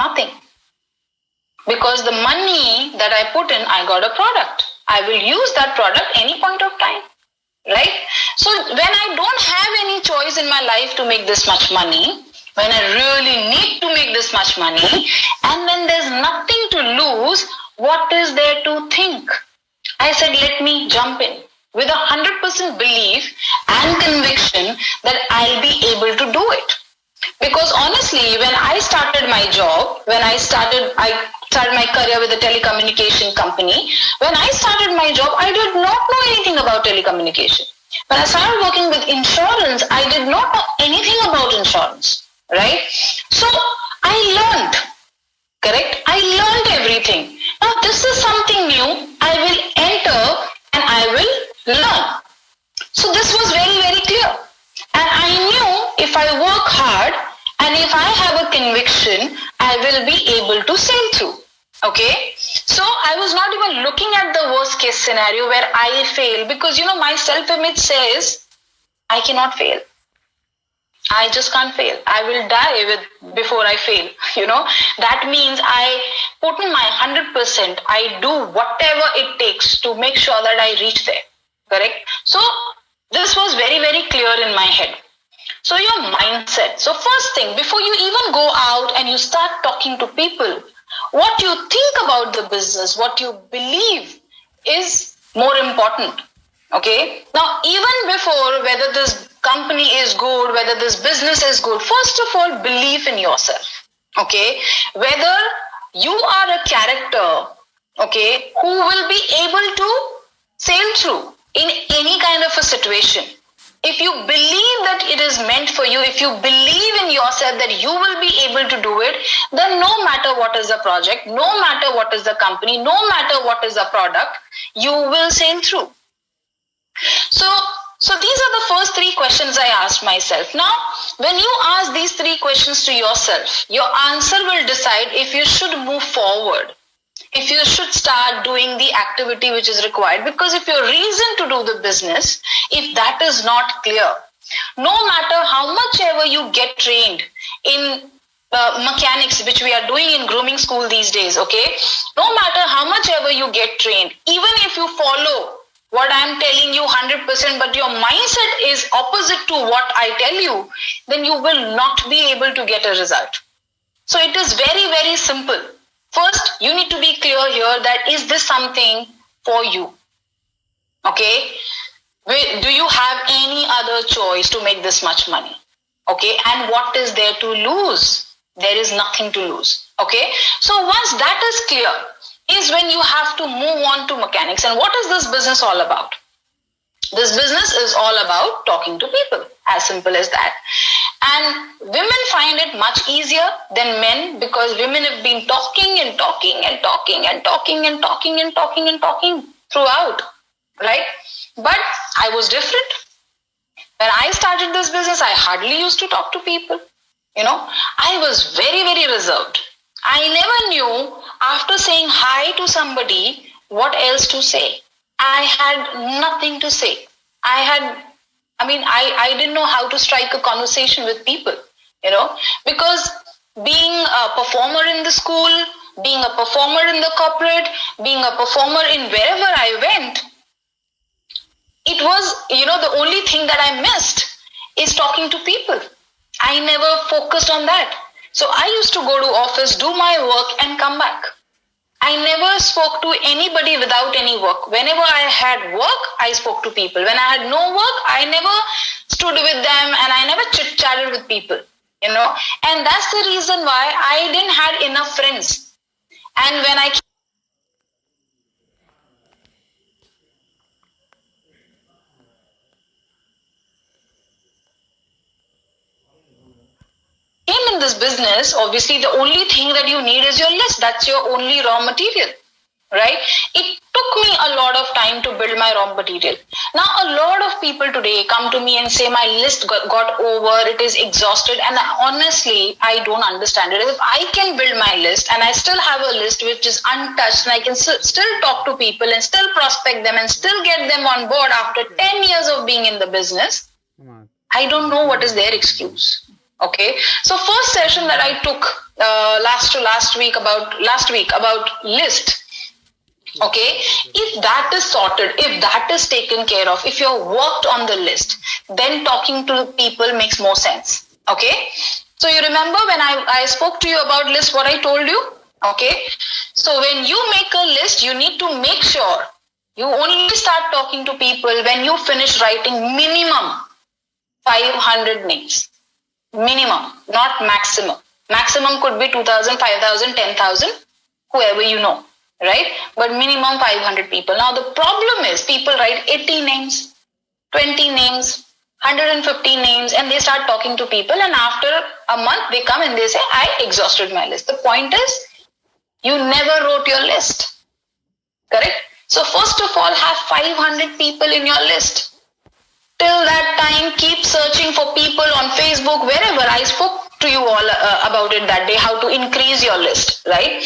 Nothing. Because the money that I put in, I got a product. I will use that product any point of time. Right? So when I don't have any choice in my life to make this much money, when I really need to make this much money, and when there's nothing to lose, what is there to think? I said, let me jump in with 100% belief and conviction that I'll be able to do it. Because honestly, when I started my job, I started my career with a telecommunication company. When I started my job, I did not know anything about telecommunication. When I started working with insurance, I did not know anything about insurance, right? So I learned, correct? I learned everything. Now this is something new. I will enter and I will learn. So this was very, very clear. And I knew if I work hard and if I have a conviction, I will be able to sail through. Okay, so I was not even looking at the worst case scenario where I fail, because my self-image says I cannot fail. I just can't fail. I will die before I fail. That means I put in my 100%. I do whatever it takes to make sure that I reach there. Correct? So this was very, very clear in my head. So your mindset. So first thing, before you even go out and you start talking to people, what you think about the business, what you believe is more important. Okay. Now, even before whether this company is good, whether this business is good, first of all, believe in yourself. Okay. Whether you are a character, okay, who will be able to sail through in any kind of a situation. If you believe that it is meant for you, if you believe in yourself that you will be able to do it, then no matter what is the project, no matter what is the company, no matter what is the product, you will sail through. So these are the first three questions I asked myself. Now, when you ask these three questions to yourself, your answer will decide if you should move forward, if you should start doing the activity which is required. Because if your reason to do the business, if that is not clear, no matter how much ever you get trained in mechanics, which we are doing in grooming school these days, okay, no matter how much ever you get trained, even if you follow what I am telling you 100%, but your mindset is opposite to what I tell you, then you will not be able to get a result. So it is very, very simple. First, you need to be clear here that is this something for you? Okay. Do you have any other choice to make this much money? Okay. And what is there to lose? There is nothing to lose. Okay. So once that is clear, is when you have to move on to mechanics. And what is this business all about? This business is all about talking to people. As simple as that. And women find it much easier than men, because women have been talking and talking and talking and talking and talking and talking and talking throughout, right? But I was different. When I started this business, I hardly used to talk to people. I was very, very reserved. I never knew after saying hi to somebody what else to say. I had nothing to say. I didn't know how to strike a conversation with people, because being a performer in the school, being a performer in the corporate, being a performer in wherever I went, it was, the only thing that I missed is talking to people. I never focused on that. So I used to go to office, do my work and come back. I never spoke to anybody without any work. Whenever I had work, I spoke to people. When I had no work, I never stood with them and I never chit-chatted with people, And that's the reason why I didn't have enough friends. And when I came in this business, obviously the only thing that you need is your list. That's your only raw material, right? It took me a lot of time to build my raw material. Now, a lot of people today come to me and say my list got over, it is exhausted. And honestly, I don't understand it. If I can build my list and I still have a list which is untouched and I can still talk to people and still prospect them and still get them on board after 10 years of being in the business, I don't know what is their excuse. Okay, so first session that I took last week about list. Okay, if that is sorted, if that is taken care of, if you're worked on the list, then talking to people makes more sense. Okay, so you remember when I spoke to you about list, what I told you? Okay, so when you make a list, you need to make sure you only start talking to people when you finish writing minimum 500 names. Minimum, not maximum. Maximum could be 2,000, 5,000, 10,000, whoever you know. Right? But minimum 500 people. Now the problem is people write 80 names, 20 names, 150 names, and they start talking to people, and after a month they come and they say, I exhausted my list. The point is, you never wrote your list. Correct? So first of all, have 500 people in your list. Till that time, keep searching for people on Facebook, wherever. I spoke to you all about it that day, how to increase your list, right?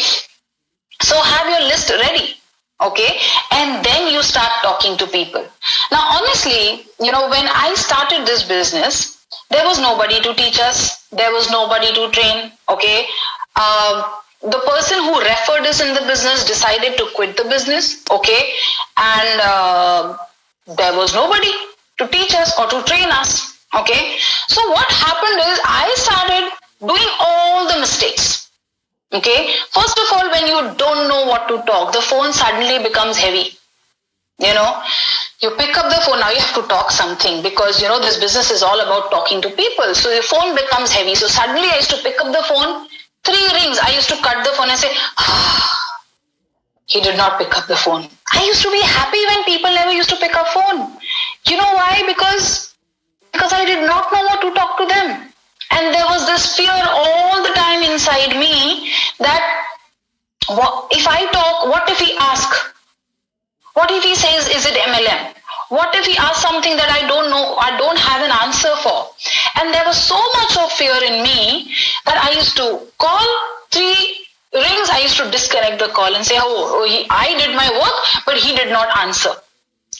So have your list ready, okay? And then you start talking to people. Now, honestly, when I started this business, there was nobody to teach us. There was nobody to train, okay? The person who referred us in the business decided to quit the business, okay? And there was nobody to teach us or to train us, okay? So what happened is I started doing all the mistakes. Okay, first of all, when you don't know what to talk, the phone suddenly becomes heavy. You pick up the phone, now you have to talk something because, this business is all about talking to people. So the phone becomes heavy. So suddenly I used to pick up the phone, 3 rings. I used to cut the phone and say, he did not pick up the phone. I used to be happy when people never used to pick up phone. You know why? Because I did not know what to talk to them. And there was this fear all the time inside me that if I talk, what if he asks? What if he says, is it MLM? What if he asks something that I don't know, I don't have an answer for? And there was so much of fear in me that I used to call 3 rings, I used to disconnect the call and say, I did my work, but he did not answer.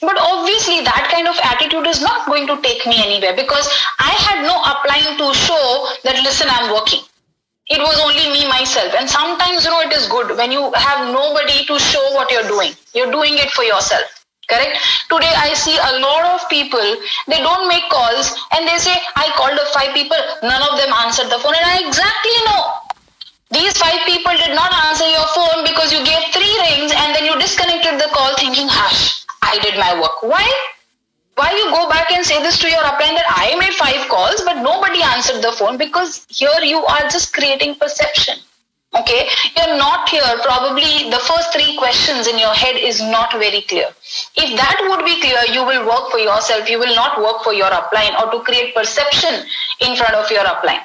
But obviously that kind of attitude is not going to take me anywhere because I had no upline to show that, listen, I'm working. It was only me, myself. And sometimes, it is good when you have nobody to show what you're doing. You're doing it for yourself. Correct? Today I see a lot of people, they don't make calls and they say, I called up 5 people, none of them answered the phone. And I exactly know. These 5 people did not answer your phone because you gave 3 rings and then you disconnected the call thinking, hush. I did my work. Why? Why you go back and say this to your upline that I made 5 calls but nobody answered the phone? Because here you are just creating perception. Okay? You're not here. Probably the first 3 questions in your head is not very clear. If that would be clear, you will work for yourself. You will not work for your upline or to create perception in front of your upline.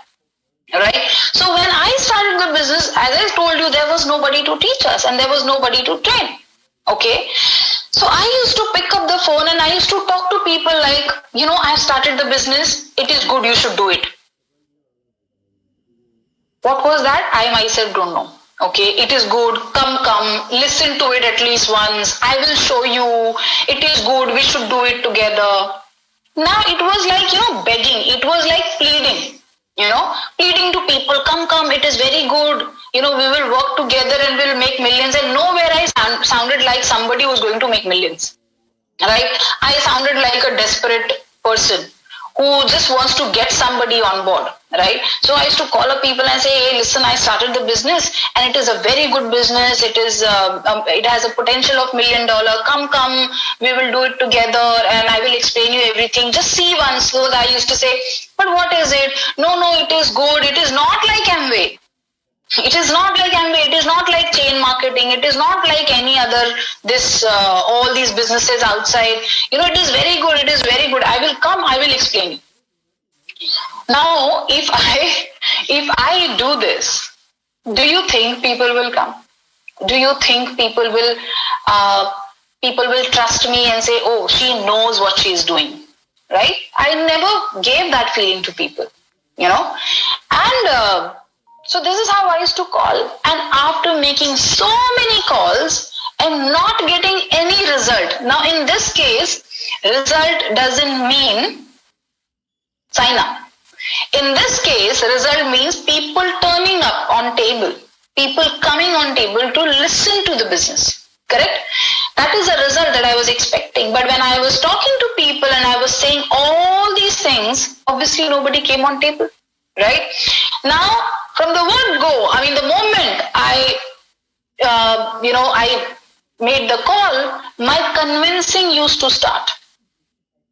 Right? So when I started the business, as I told you, there was nobody to teach us and there was nobody to train. Okay? So I used to pick up the phone and I used to talk to people like, I've started the business. It is good. You should do it. What was that? I myself don't know. Okay. It is good. Come. Listen to it at least once. I will show you. It is good. We should do it together. Now it was like, begging. It was like pleading. Pleading to people, come, it is very good. We will work together and we'll make millions. And nowhere I sounded like somebody who's going to make millions. Right? I sounded like a desperate person who just wants to get somebody on board. Right? So I used to call up people and say, hey, listen, I started the business and it is a very good business. It is, it has a potential of $1 million. Come, we will do it together and I will explain you everything. Just see once. So I used to say, but what is it? No, it is good. It is not like Amway. It is not like Amway. It is not like chain marketing. It is not like any other, all these businesses outside. It is very good. It is very good. I will come. I will explain you. Now, if I do this, do you think people will come? Do you think people will trust me and say, oh, she knows what she is doing, right? I never gave that feeling to people, and so this is how I used to call. And after making so many calls and not getting any result. Now, in this case, result doesn't mean sign up. In this case, result means people turning up on table, people coming on table to listen to the business. Correct? That is the result that I was expecting. But when I was talking to people and I was saying all these things, obviously nobody came on table. Right? Now, from the word go, I mean, the moment I made the call, my convincing used to start.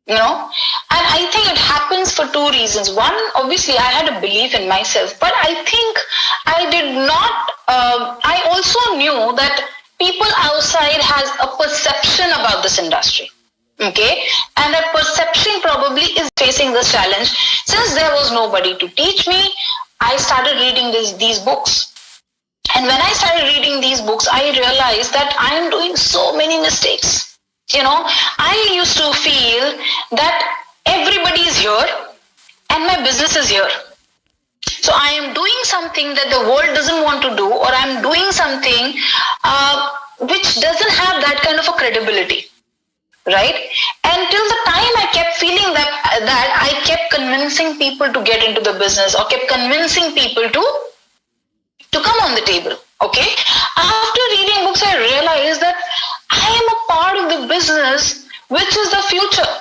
And I think it happens for two reasons. One, obviously I had a belief in myself, but I think I did not, I also knew that people outside has a perception about this industry. Okay, and that perception probably is facing this challenge. Since there was nobody to teach me, I started reading these books. And when I started reading these books, I realized that I am doing so many mistakes. I used to feel that everybody is here and my business is here. So I am doing something that the world doesn't want to do, or I'm doing something which doesn't have that kind of a credibility. Right? Until the time I kept feeling that I kept convincing people to get into the business, or kept convincing people to come on the table. Okay? After reading books, I realized that I am a part of the business which is the future.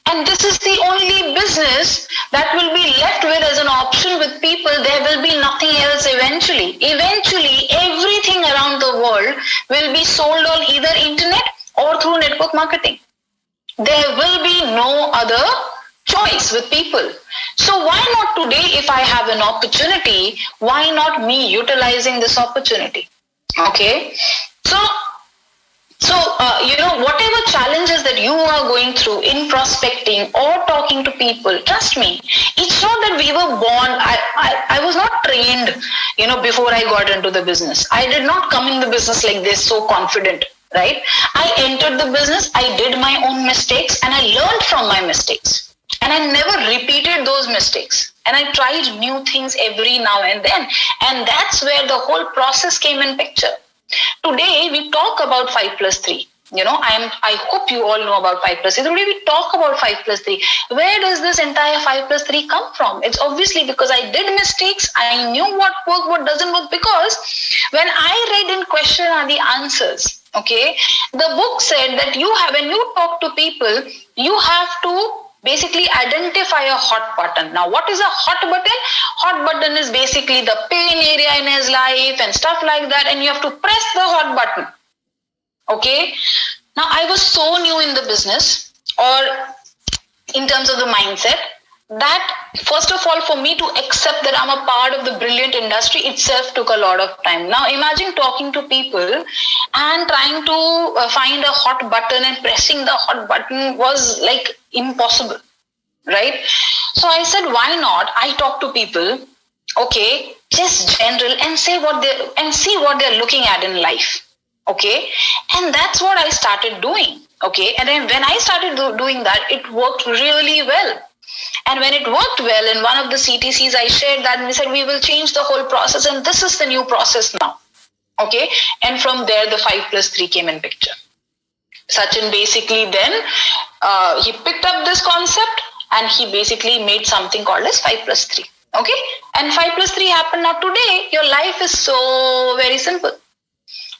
And this is the only business that will be left with as an option with people. There will be nothing else eventually. Eventually, everything around the world will be sold on either internet or through network marketing. There will be no other choice with people. So why not today, if I have an opportunity, why not me utilizing this opportunity? Okay. So, whatever challenges that you are going through in prospecting or talking to people, trust me, it's not that we were born, I was not trained, before I got into the business. I did not come in the business like this, so confident. Right? I entered the business, I did my own mistakes, and I learned from my mistakes. And I never repeated those mistakes. And I tried new things every now and then. And that's where the whole process came in picture. Today, we talk about 5+3. I hope you all know about 5+3. Today, we talk about 5+3. Where does this entire 5+3 come from? It's obviously because I did mistakes. I knew what worked, what doesn't work. Because when I read in question are the answers. Okay, the book said that when you talk to people, you have to basically identify a hot button. Now, what is a hot button? Hot button is basically the pain area in his life and stuff like that, and you have to press the hot button. Okay, now I was so new in the business, or in terms of the mindset, that first of all, for me to accept that I'm a part of the brilliant industry itself took a lot of time. Now imagine talking to people and trying to find a hot button, and pressing the hot button was like impossible, right? So I said, why not? I talk to people, okay, just general, and see what they're looking at in life, okay? And that's what I started doing, okay? And then when I started doing that, it worked really well. And when it worked well in one of the CTCs, I shared that, and we said, we will change the whole process, and this is the new process now. Okay. And from there, the 5+3 came in picture. Sachin basically then, he picked up this concept and he basically made something called as 5+3. Okay. And 5+3 happened. Now today, your life is so very simple.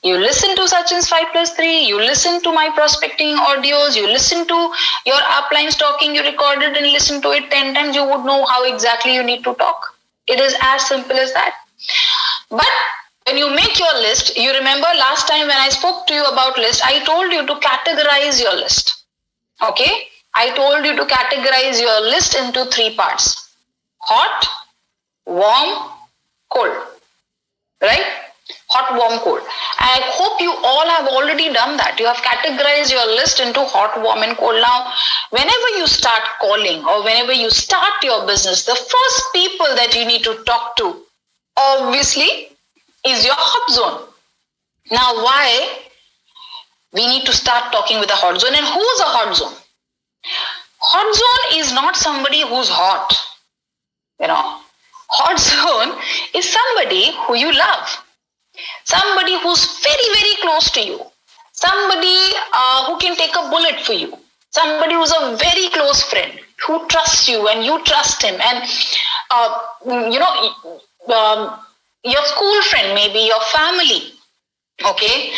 You listen to Sachin's 5+3, you listen to my prospecting audios, you listen to your uplines talking, you recorded and listen to it 10 times, you would know how exactly you need to talk. It is as simple as that. But when you make your list, you remember last time when I spoke to you about list, I told you to categorize your list. Okay? I told you to categorize your list into 3 parts. Hot, warm, cold. Right? Hot, warm, cold. I hope you all have already done that. You have categorized your list into hot, warm, and cold. Now, whenever you start calling or whenever you start your business, the first people that you need to talk to, obviously, is your hot zone. Now, why we need to start talking with a hot zone, and who's a hot zone? Hot zone is not somebody who's hot. Hot zone is somebody who you love. Somebody who's very, very close to you. Somebody who can take a bullet for you. Somebody who's a very close friend. who trusts you and you trust him, and your school friend, maybe your family, okay,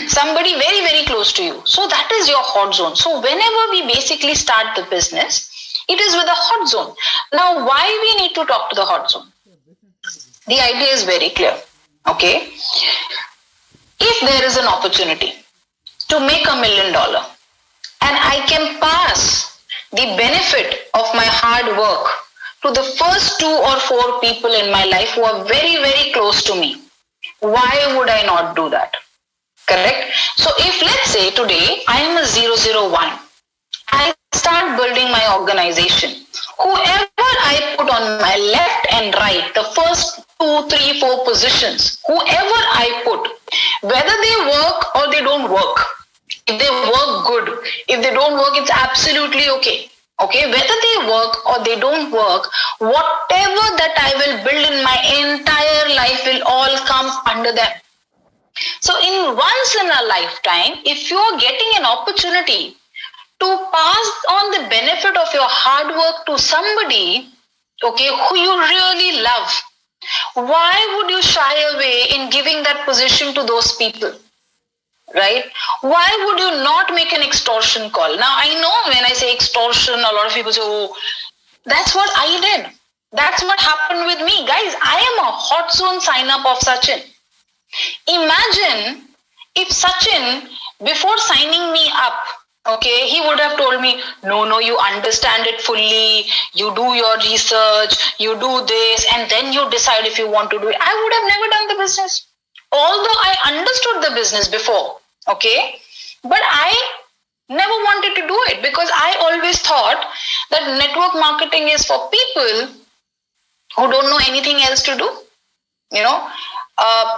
somebody very, very close to you. So that is your hot zone. So whenever we basically start the business, it is with a hot zone. Now, why we need to talk to the hot zone? The idea is very clear, okay? If there is an opportunity to make $1 million and I can pass the benefit of my hard work to the first 2 or 4 people in my life who are very, very close to me, why would I not do that? Correct? So if, let's say today I am a 001, I start building my organization. Whoever I put on my left and right, the first 2, 3, 4 positions, whoever I put, whether they work or they don't work, if they work, good. If they don't work, it's absolutely okay. Okay, whether they work or they don't work, whatever that I will build in my entire life will all come under them. So once in a lifetime, if you are getting an opportunity to pass on the benefit of your hard work to somebody, okay, who you really love, why would you shy away in giving that position to those people? Right? Why would you not make an extortion call? Now, I know when I say extortion, a lot of people say, oh, that's what I did. That's what happened with me. Guys, I am a hot zone sign-up of Sachin. Imagine if Sachin, before signing me up, okay, he would have told me, no, you understand it fully, you do your research, you do this, and then you decide if you want to do it. I would have never done the business. Although I understood the business before, okay, but I never wanted to do it because I always thought that network marketing is for people who don't know anything else to do.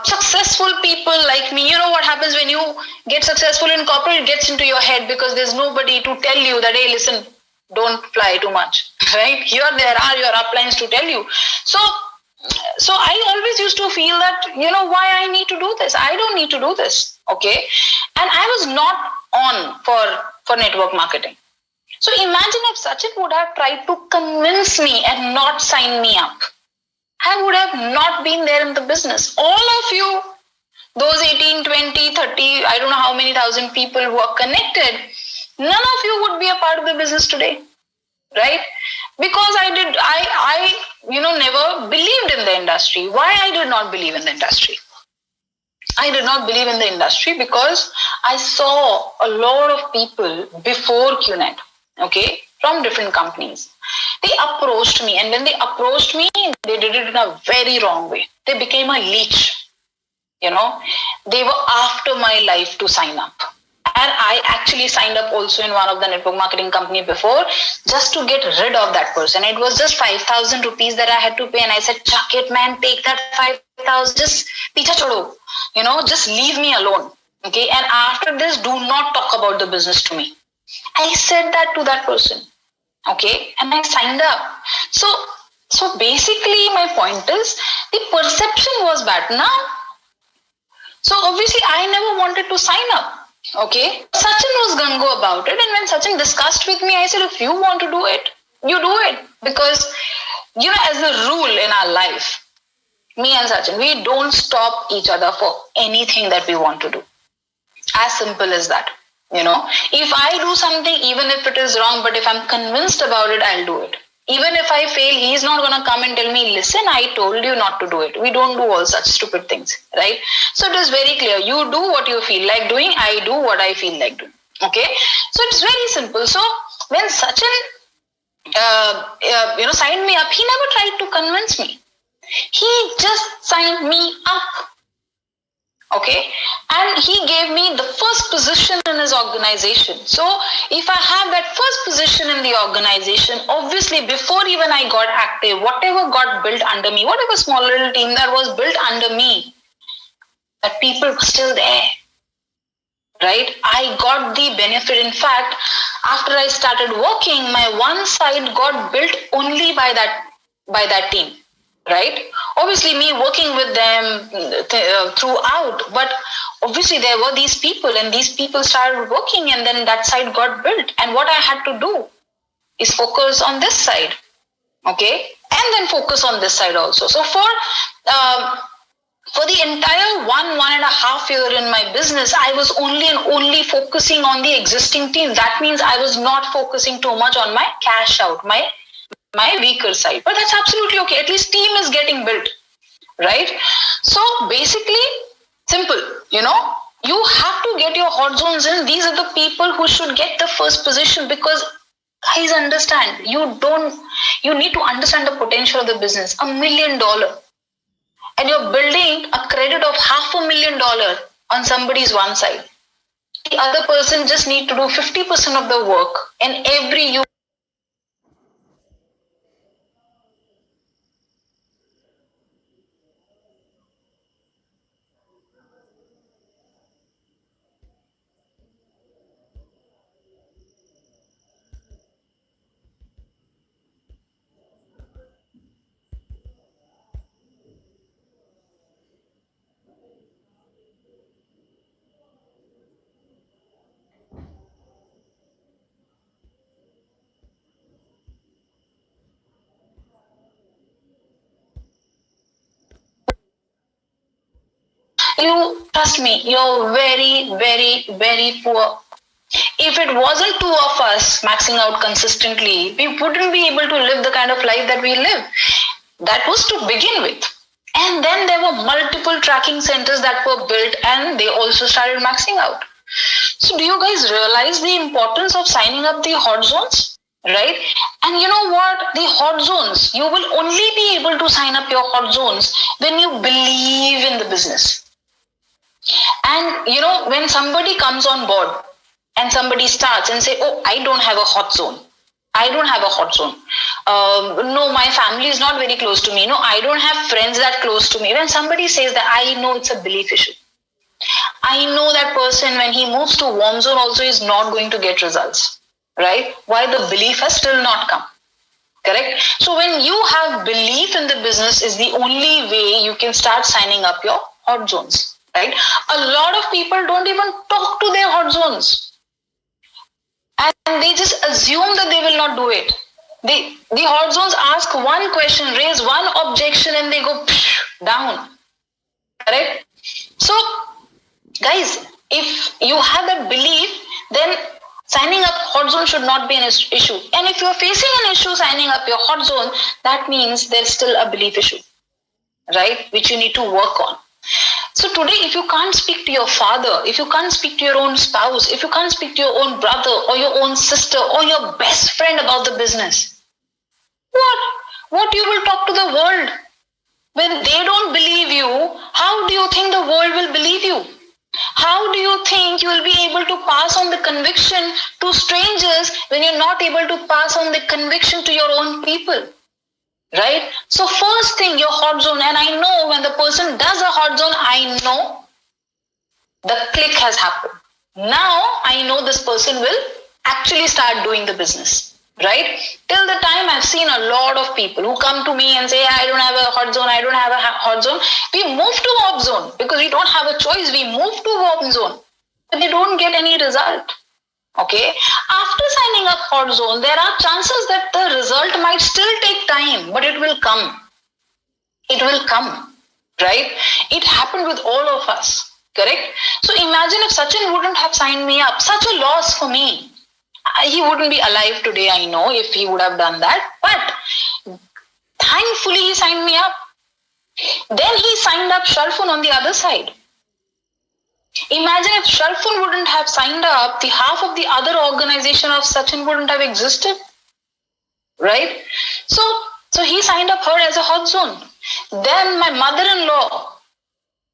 Successful people like me, you know what happens when you get successful in corporate, it gets into your head because there's nobody to tell you that, hey, listen, don't fly too much, right? Here there are your uplines to tell you. So I always used to feel that, why I need to do this? I don't need to do this, okay? And I was not on for network marketing. So imagine if Sachin would have tried to convince me and not sign me up. I would have not been there in the business. All of you, those 18, 20, 30, I don't know how many thousand people who are connected, none of you would be a part of the business today, right? Because I never believed in the industry. Why I did not believe in the industry? I did not believe in the industry because I saw a lot of people before QNET, okay, from different companies. They approached me, and when they approached me, they did it in a very wrong way. They became a leech, They were after my life to sign up. And I actually signed up also in one of the network marketing company before just to get rid of that person. It was just 5,000 rupees that I had to pay. And I said, chuck it, man, take that 5,000, just picha chodo, just leave me alone. Okay. And after this, do not talk about the business to me. I said that to that person. Okay. And I signed up. So basically my point is the perception was bad. Now, so obviously I never wanted to sign up. Okay, Sachin was gung-ho about it, and when Sachin discussed with me, I said, if you want to do it, you do it. Because, as a rule in our life, me and Sachin, we don't stop each other for anything that we want to do. As simple as that. If I do something, even if it is wrong, but if I'm convinced about it, I'll do it. Even if I fail, he's not going to come and tell me, listen, I told you not to do it. We don't do all such stupid things, right? So it is very clear. You do what you feel like doing. I do what I feel like doing. Okay. So it's very simple. So when Sachin, signed me up, he never tried to convince me. He just signed me up. Okay, and he gave me the first position in his organization. So if I have that first position in the organization, obviously before even I got active, whatever got built under me, whatever small little team that was built under me, that people were still there, right? I got the benefit. In fact, after I started working, my one side got built only by that team. Right? Obviously, me working with them throughout, but obviously there were these people, and these people started working, and then that side got built. And what I had to do, is focus on this side. Okay, and then focus on this side also. So for the entire 1.5 year in my business, I was only focusing on the existing team. That means I was not focusing too much on my cash out, my weaker side. But that's absolutely okay. At least team is getting built, right? So basically, simple, you have to get your hot zones in. These are the people who should get the first position, because guys, understand, you need to understand the potential of the business. $1 million. And you're building a credit of $500,000 on somebody's one side. The other person just need to do 50% of the work, and every trust me, you're very, very, very poor. If it wasn't two of us maxing out consistently, we wouldn't be able to live the kind of life that we live. That was to begin with. And then there were multiple tracking centers that were built, and they also started maxing out. So do you guys realize the importance of signing up the hot zones? Right? And you know what? The hot zones, you will only be able to sign up your hot zones when you believe in the business. And when somebody comes on board and somebody starts and say, oh, I don't have a hot zone. No, my family is not very close to me. No, I don't have friends that close to me. When somebody says that, I know it's a belief issue. I know that person, when he moves to warm zone also, is not going to get results. Right? Why? The belief has still not come. Correct? So when you have belief in the business, is the only way you can start signing up your hot zones. Right? A lot of people don't even talk to their hot zones. And they just assume that they will not do it. The hot zones ask one question, raise one objection, and they go down. Correct? So, guys, if you have that belief, then signing up hot zone should not be an issue. And if you're facing an issue signing up your hot zone, that means there's still a belief issue, right? Which you need to work on. So today, if you can't speak to your father, if you can't speak to your own spouse, if you can't speak to your own brother or your own sister or your best friend about the business, what you will talk to the world? When they don't believe you, how do you think the world will believe you? How do you think you will be able to pass on the conviction to strangers when you're not able to pass on the conviction to your own people? Right? So first thing, your hot zone, and I know when the person does a hot zone, I know the click has happened. Now I know this person will actually start doing the business. Right? Till the time, I've seen a lot of people who come to me and say, I don't have a hot zone, I don't have a hot zone. We move to warm zone because we don't have a choice. We move to warm zone, but they don't get any result. Okay. After signing up hot zone, there are chances that the result might still take time, but it will come. It will come, right? It happened with all of us, correct? So imagine if Sachin wouldn't have signed me up, such a loss for me. He wouldn't be alive today, I know, if he would have done that. But thankfully, he signed me up. Then he signed up Sharfun on the other side. Imagine if Sharfun wouldn't have signed up, the half of the other organization of Sachin wouldn't have existed. Right? So he signed up her as a hot zone. Then my mother-in-law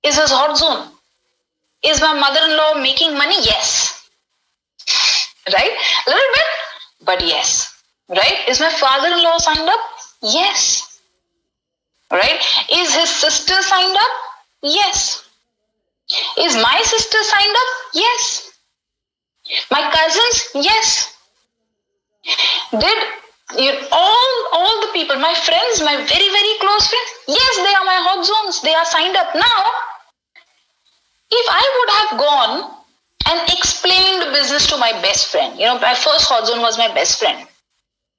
is his hot zone. Is my mother-in-law making money? Yes. Right? A little bit, but yes. Right? Is my father-in-law signed up? Yes. Right? Is his sister signed up? Yes. Is my sister signed up? Yes. My cousins? Yes. Did all the people, my friends, my very, very close friends? Yes, they are my hot zones. They are signed up. Now, if I would have gone and explained business to my best friend, my first hot zone was my best friend.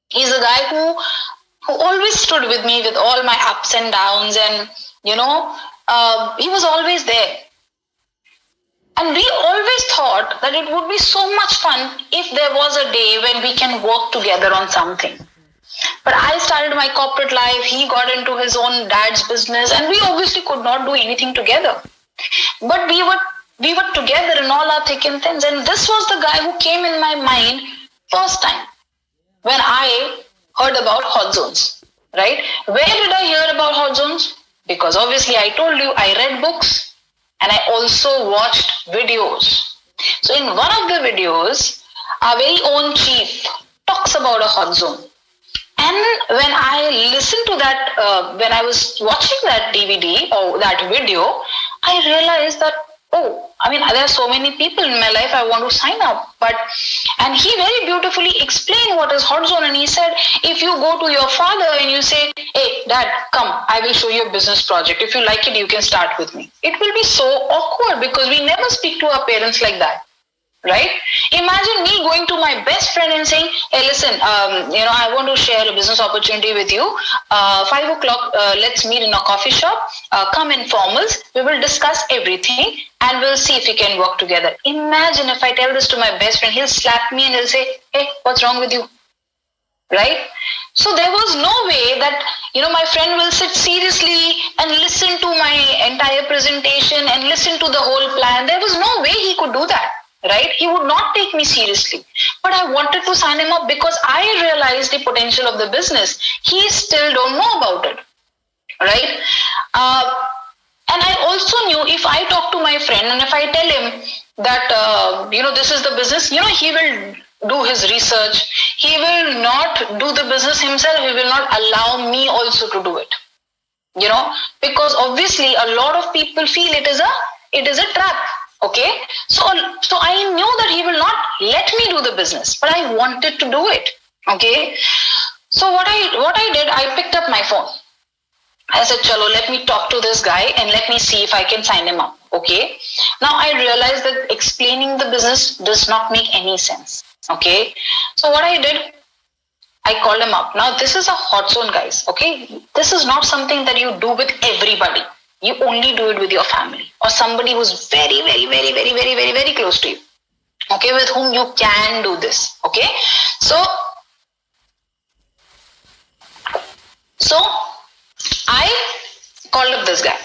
He's a guy who always stood with me with all my ups and downs, and he was always there. And we always thought that it would be so much fun if there was a day when we can work together on something. But I started my corporate life, he got into his own dad's business, and we obviously could not do anything together. But we were together in all our thick and thins, and this was the guy who came in my mind first time when I heard about hot zones, right? Where did I hear about hot zones? Because obviously I told you I read books and I also watched videos. So in one of the videos, our very own chief talks about a hot zone. And when I listened to that, when I was watching that DVD or that video, I realized that, there are so many people in my life I want to sign up. And he very beautifully explained what is hot zone. And he said, if you go to your father and you say, hey, dad, come, I will show you a business project. If you like it, you can start with me. It will be so awkward because we never speak to our parents like that. Right? Imagine me going to my best friend and saying, hey, listen, I want to share a business opportunity with you. 5 o'clock, let's meet in a coffee shop. Come in formals. We will discuss everything and we'll see if we can work together. Imagine if I tell this to my best friend, he'll slap me and he'll say, hey, what's wrong with you? Right? So there was no way that, my friend will sit seriously and listen to my entire presentation and listen to the whole plan. There was no way he could do that. Right? He would not take me seriously. But I wanted to sign him up because I realized the potential of the business. He still don't know about it. Right? And I also knew if I talk to my friend and if I tell him that, this is the business, he will do his research. He will not do the business himself. He will not allow me also to do it. Because obviously a lot of people feel it is a trap. Okay, so I knew that he will not let me do the business, but I wanted to do it. Okay, so what I did, I picked up my phone. I said, chalo, let me talk to this guy and let me see if I can sign him up. Okay, now I realized that explaining the business does not make any sense. Okay, so what I did, I called him up. Now this is a hot zone, guys. Okay, this is not something that you do with everybody. You only do it with your family or somebody who's very, very, very, very, very, very, very close to you. Okay, with whom you can do this. Okay, so I called up this guy.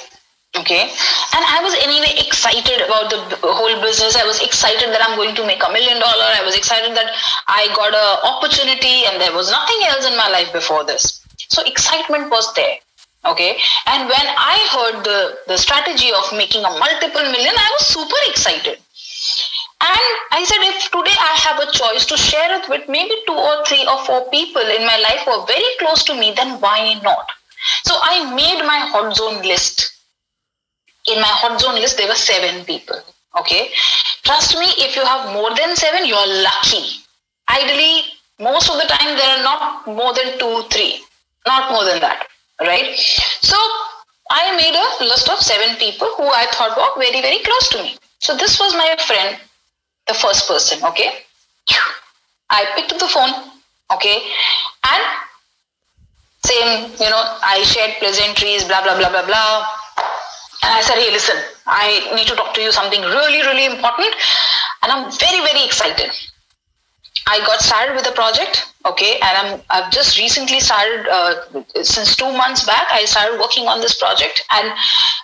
Okay, and I was anyway excited about the whole business. I was excited that I'm going to make $1 million. I was excited that I got an opportunity and there was nothing else in my life before this. So excitement was there. Okay, and when I heard the strategy of making a multiple million, I was super excited. And I said, if today I have a choice to share it with maybe 2 or 3 or 4 people in my life who are very close to me, then why not? So I made my hot zone list. In my hot zone list, there were 7 people. Okay, trust me, if you have more than 7, you are lucky. Ideally, most of the time there are not more than 2, 3, not more than that. Right? So I made a list of 7 people who I thought were very, very close to me. So this was my friend, the first person. Okay. I picked up the phone. Okay. And same, I shared pleasantries, blah, blah, blah, blah, blah. And I said, hey, listen, I need to talk to you something really, really important. And I'm very, very excited. I got started with the project, okay, and I've just recently started, since 2 months back, I started working on this project, and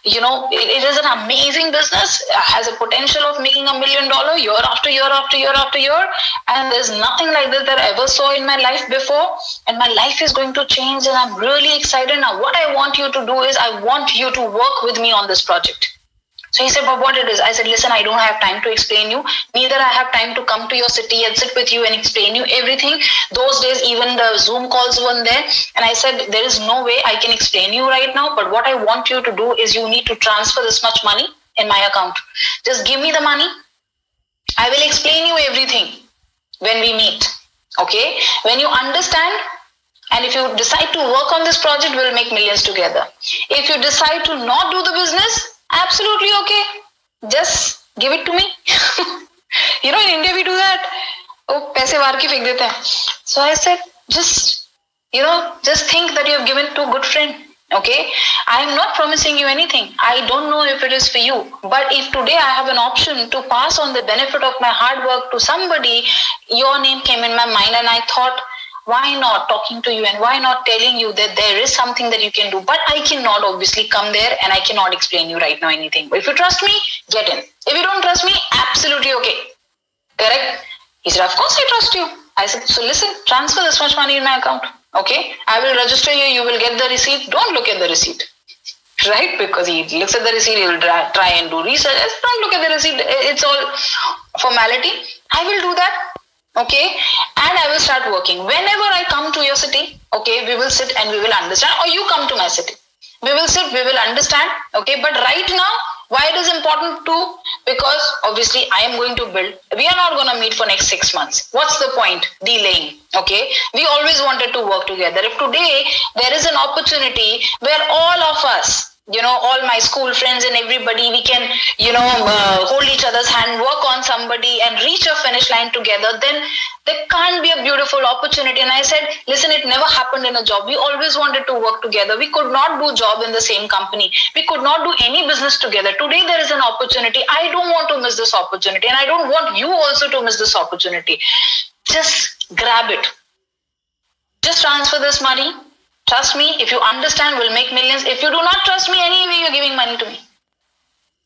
it is an amazing business, has a potential of making $1 million year after year after year after year, and there's nothing like this that I ever saw in my life before, and my life is going to change, and I'm really excited. Now what I want you to do is, I want you to work with me on this project. So he said, but what it is? I said, listen, I don't have time to explain you. Neither I have time to come to your city and sit with you and explain you everything. Those days, even the Zoom calls weren't there. And I said, there is no way I can explain you right now. But what I want you to do is you need to transfer this much money in my account. Just give me the money. I will explain you everything when we meet. Okay? When you understand, and if you decide to work on this project, we'll make millions together. If you decide to not do the business, absolutely okay. Just give it to me. In India we do that. Oh, paise waar ke fek dete hain. So I said, just, just think that you have given to a good friend. Okay, I am not promising you anything. I don't know if it is for you. But if today I have an option to pass on the benefit of my hard work to somebody, your name came in my mind and I thought, why not talking to you and why not telling you that there is something that you can do? But I cannot obviously come there and I cannot explain you right now anything. But if you trust me, get in. If you don't trust me, absolutely okay. Correct? He said, of course I trust you. I said, so listen, transfer this much money in my account. Okay, I will register you, you will get the receipt. Don't look at the receipt. Right? Because he looks at the receipt, he will try and do research. Don't look at the receipt. It's all formality. I will do that. Okay, and I will start working. Whenever I come to your city, okay, we will sit and we will understand, or you come to my city. We will sit, we will understand. Okay, but right now, why it is important to? Because obviously I am going to build. We are not going to meet for next 6 months. What's the point? Delaying. Okay. We always wanted to work together. If today there is an opportunity where all of us, all my school friends and everybody, we can, hold each other's hand, work on somebody and reach a finish line together, then there can't be a beautiful opportunity. And I said, listen, it never happened in a job. We always wanted to work together. We could not do job in the same company. We could not do any business together. Today there is an opportunity. I don't want to miss this opportunity. And I don't want you also to miss this opportunity. Just grab it. Just transfer this money. Trust me, if you understand, we'll make millions. If you do not trust me, anyway, you're giving money to me,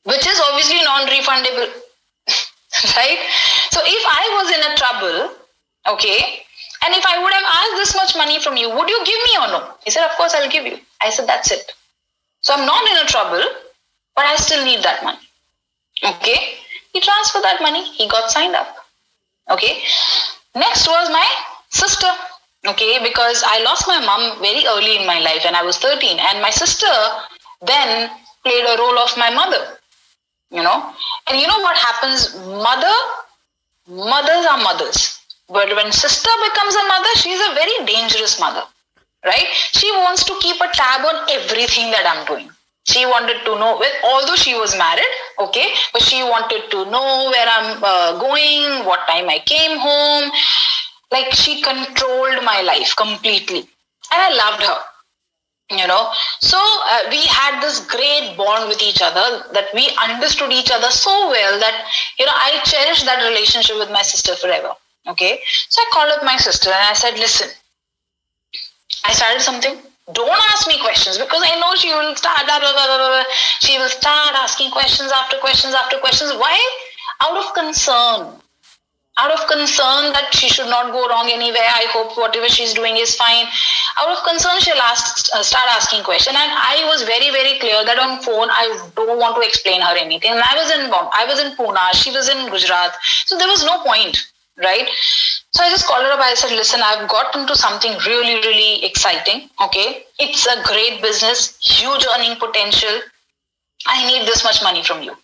which is obviously non-refundable, right? So if I was in a trouble, okay, and if I would have asked this much money from you, would you give me or no? He said, of course, I'll give you. I said, that's it. So I'm not in a trouble, but I still need that money. Okay, he transferred that money. He got signed up. Okay, next was my sister. Okay, because I lost my mom very early in my life and I was 13, and my sister then played a role of my mother, and you know what happens? Mothers are mothers, but when sister becomes a mother, she's a very dangerous mother, right? She wants to keep a tab on everything that I'm doing. She wanted to know, although she was married, okay, but she wanted to know where I'm going, what time I came home. Like, she controlled my life completely. And I loved her, So we had this great bond with each other, that we understood each other so well that, I cherished that relationship with my sister forever. Okay. So I called up my sister and I said, listen, I started something. Don't ask me questions, because I know she will start, she will start asking questions after questions after questions. Why? Out of concern. Out of concern that she should not go wrong anywhere. I hope whatever she's doing is fine. Out of concern, she'll start asking questions. And I was very, very clear that on phone, I don't want to explain her anything. And I was in Pune, she was in Gujarat. So there was no point, right? So I just called her up. I said, listen, I've got into something really, really exciting. Okay. It's a great business, huge earning potential. I need this much money from you.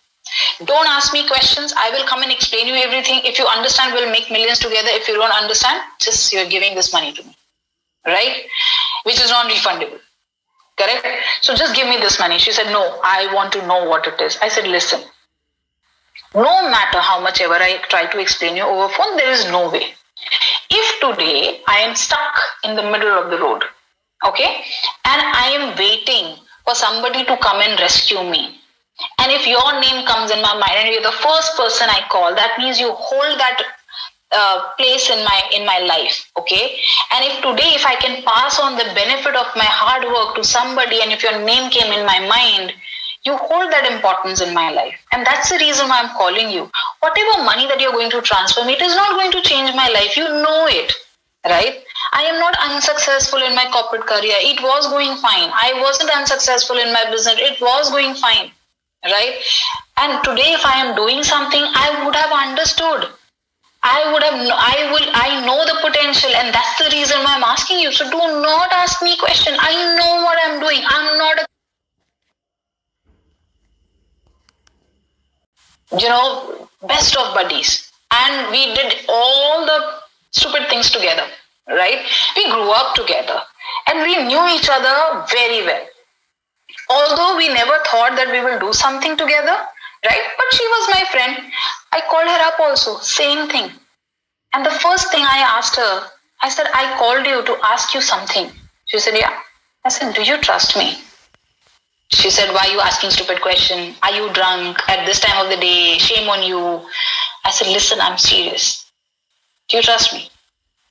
Don't ask me questions. I will come and explain you everything. If you understand, we'll make millions together. If you don't understand, just you're giving this money to me, right? Which is non-refundable, correct? So just give me this money. She said, no, I want to know what it is. I said, listen, no matter how much ever I try to explain you over phone, there is no way. If today I am stuck in the middle of the road, okay, and I am waiting for somebody to come and rescue me, and if your name comes in my mind and you're the first person I call, that means you hold that place in my life, okay? And if today, if I can pass on the benefit of my hard work to somebody, and if your name came in my mind, you hold that importance in my life. And that's the reason why I'm calling you. Whatever money that you're going to transfer me, it is not going to change my life. You know it, right? I am not unsuccessful in my corporate career. It was going fine. I wasn't unsuccessful in my business. It was going fine. Right? And today, if I am doing something, I would have understood. I know the potential, and that's the reason why I'm asking you. So do not ask me questions. I know what I'm doing. I'm not best of buddies. And we did all the stupid things together, right? We grew up together and we knew each other very well. Although we never thought that we will do something together, right? But she was my friend. I called her up also, same thing. And the first thing I asked her, I said, I called you to ask you something. She said, yeah. I said, do you trust me? She said, why are you asking stupid question? Are you drunk at this time of the day? Shame on you. I said, listen, I'm serious. Do you trust me?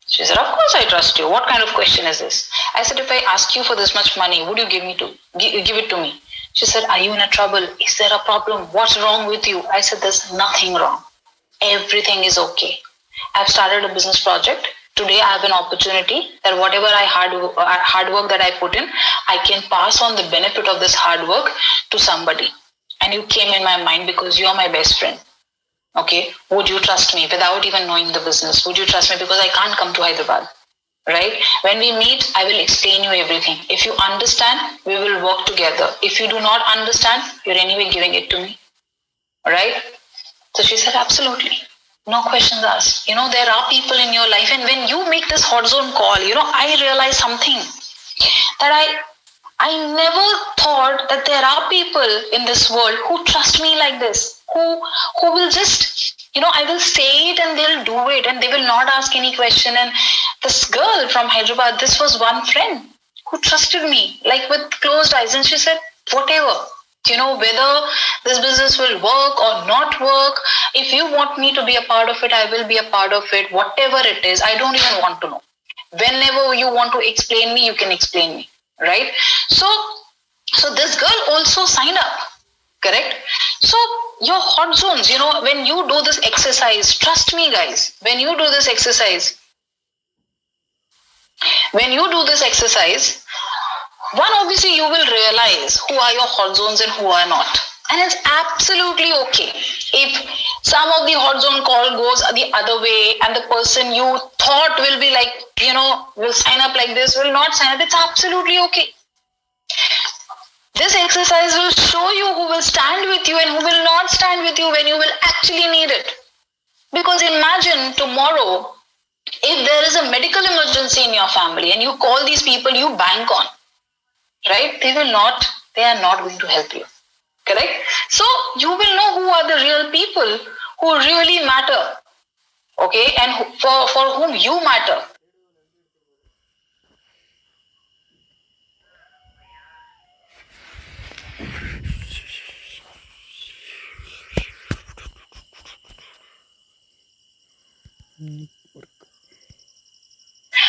She said, of course I trust you. What kind of question is this? I said, if I ask you for this much money, would you give it to me? She said, are you in a trouble? Is there a problem? What's wrong with you? I said, there's nothing wrong. Everything is okay. I've started a business project. Today I have an opportunity that whatever hard work that I put in, I can pass on the benefit of this hard work to somebody. And you came in my mind because you are my best friend. Okay, would you trust me without even knowing the business? Would you trust me because I can't come to Hyderabad? Right? When we meet, I will explain you everything. If you understand, we will work together. If you do not understand, you're anyway giving it to me. Right? So she said, absolutely. No questions asked. There are people in your life, and when you make this hot zone call, I realized something that I never thought that there are people in this world who trust me like this, who will just, I will say it and they'll do it and they will not ask any question. And this girl from Hyderabad, this was one friend who trusted me, like with closed eyes. And she said, whatever, whether this business will work or not work, if you want me to be a part of it, I will be a part of it. Whatever it is, I don't even want to know. Whenever you want to explain me, you can explain me. Right? So this girl also signed up, correct? So your hot zones, when you do this exercise, trust me guys, when you do this exercise, one, obviously you will realize who are your hot zones and who are not. And it's absolutely okay if some of the hot zone call goes the other way and the person you thought will be like, will sign up like this, will not sign up. It's absolutely okay. This exercise will show you who will stand with you and who will not stand with you when you will actually need it. Because imagine tomorrow, if there is a medical emergency in your family and you call these people you bank on, right? They are not going to help you. Correct? So you will know who are the real people who really matter. Okay? And for whom you matter.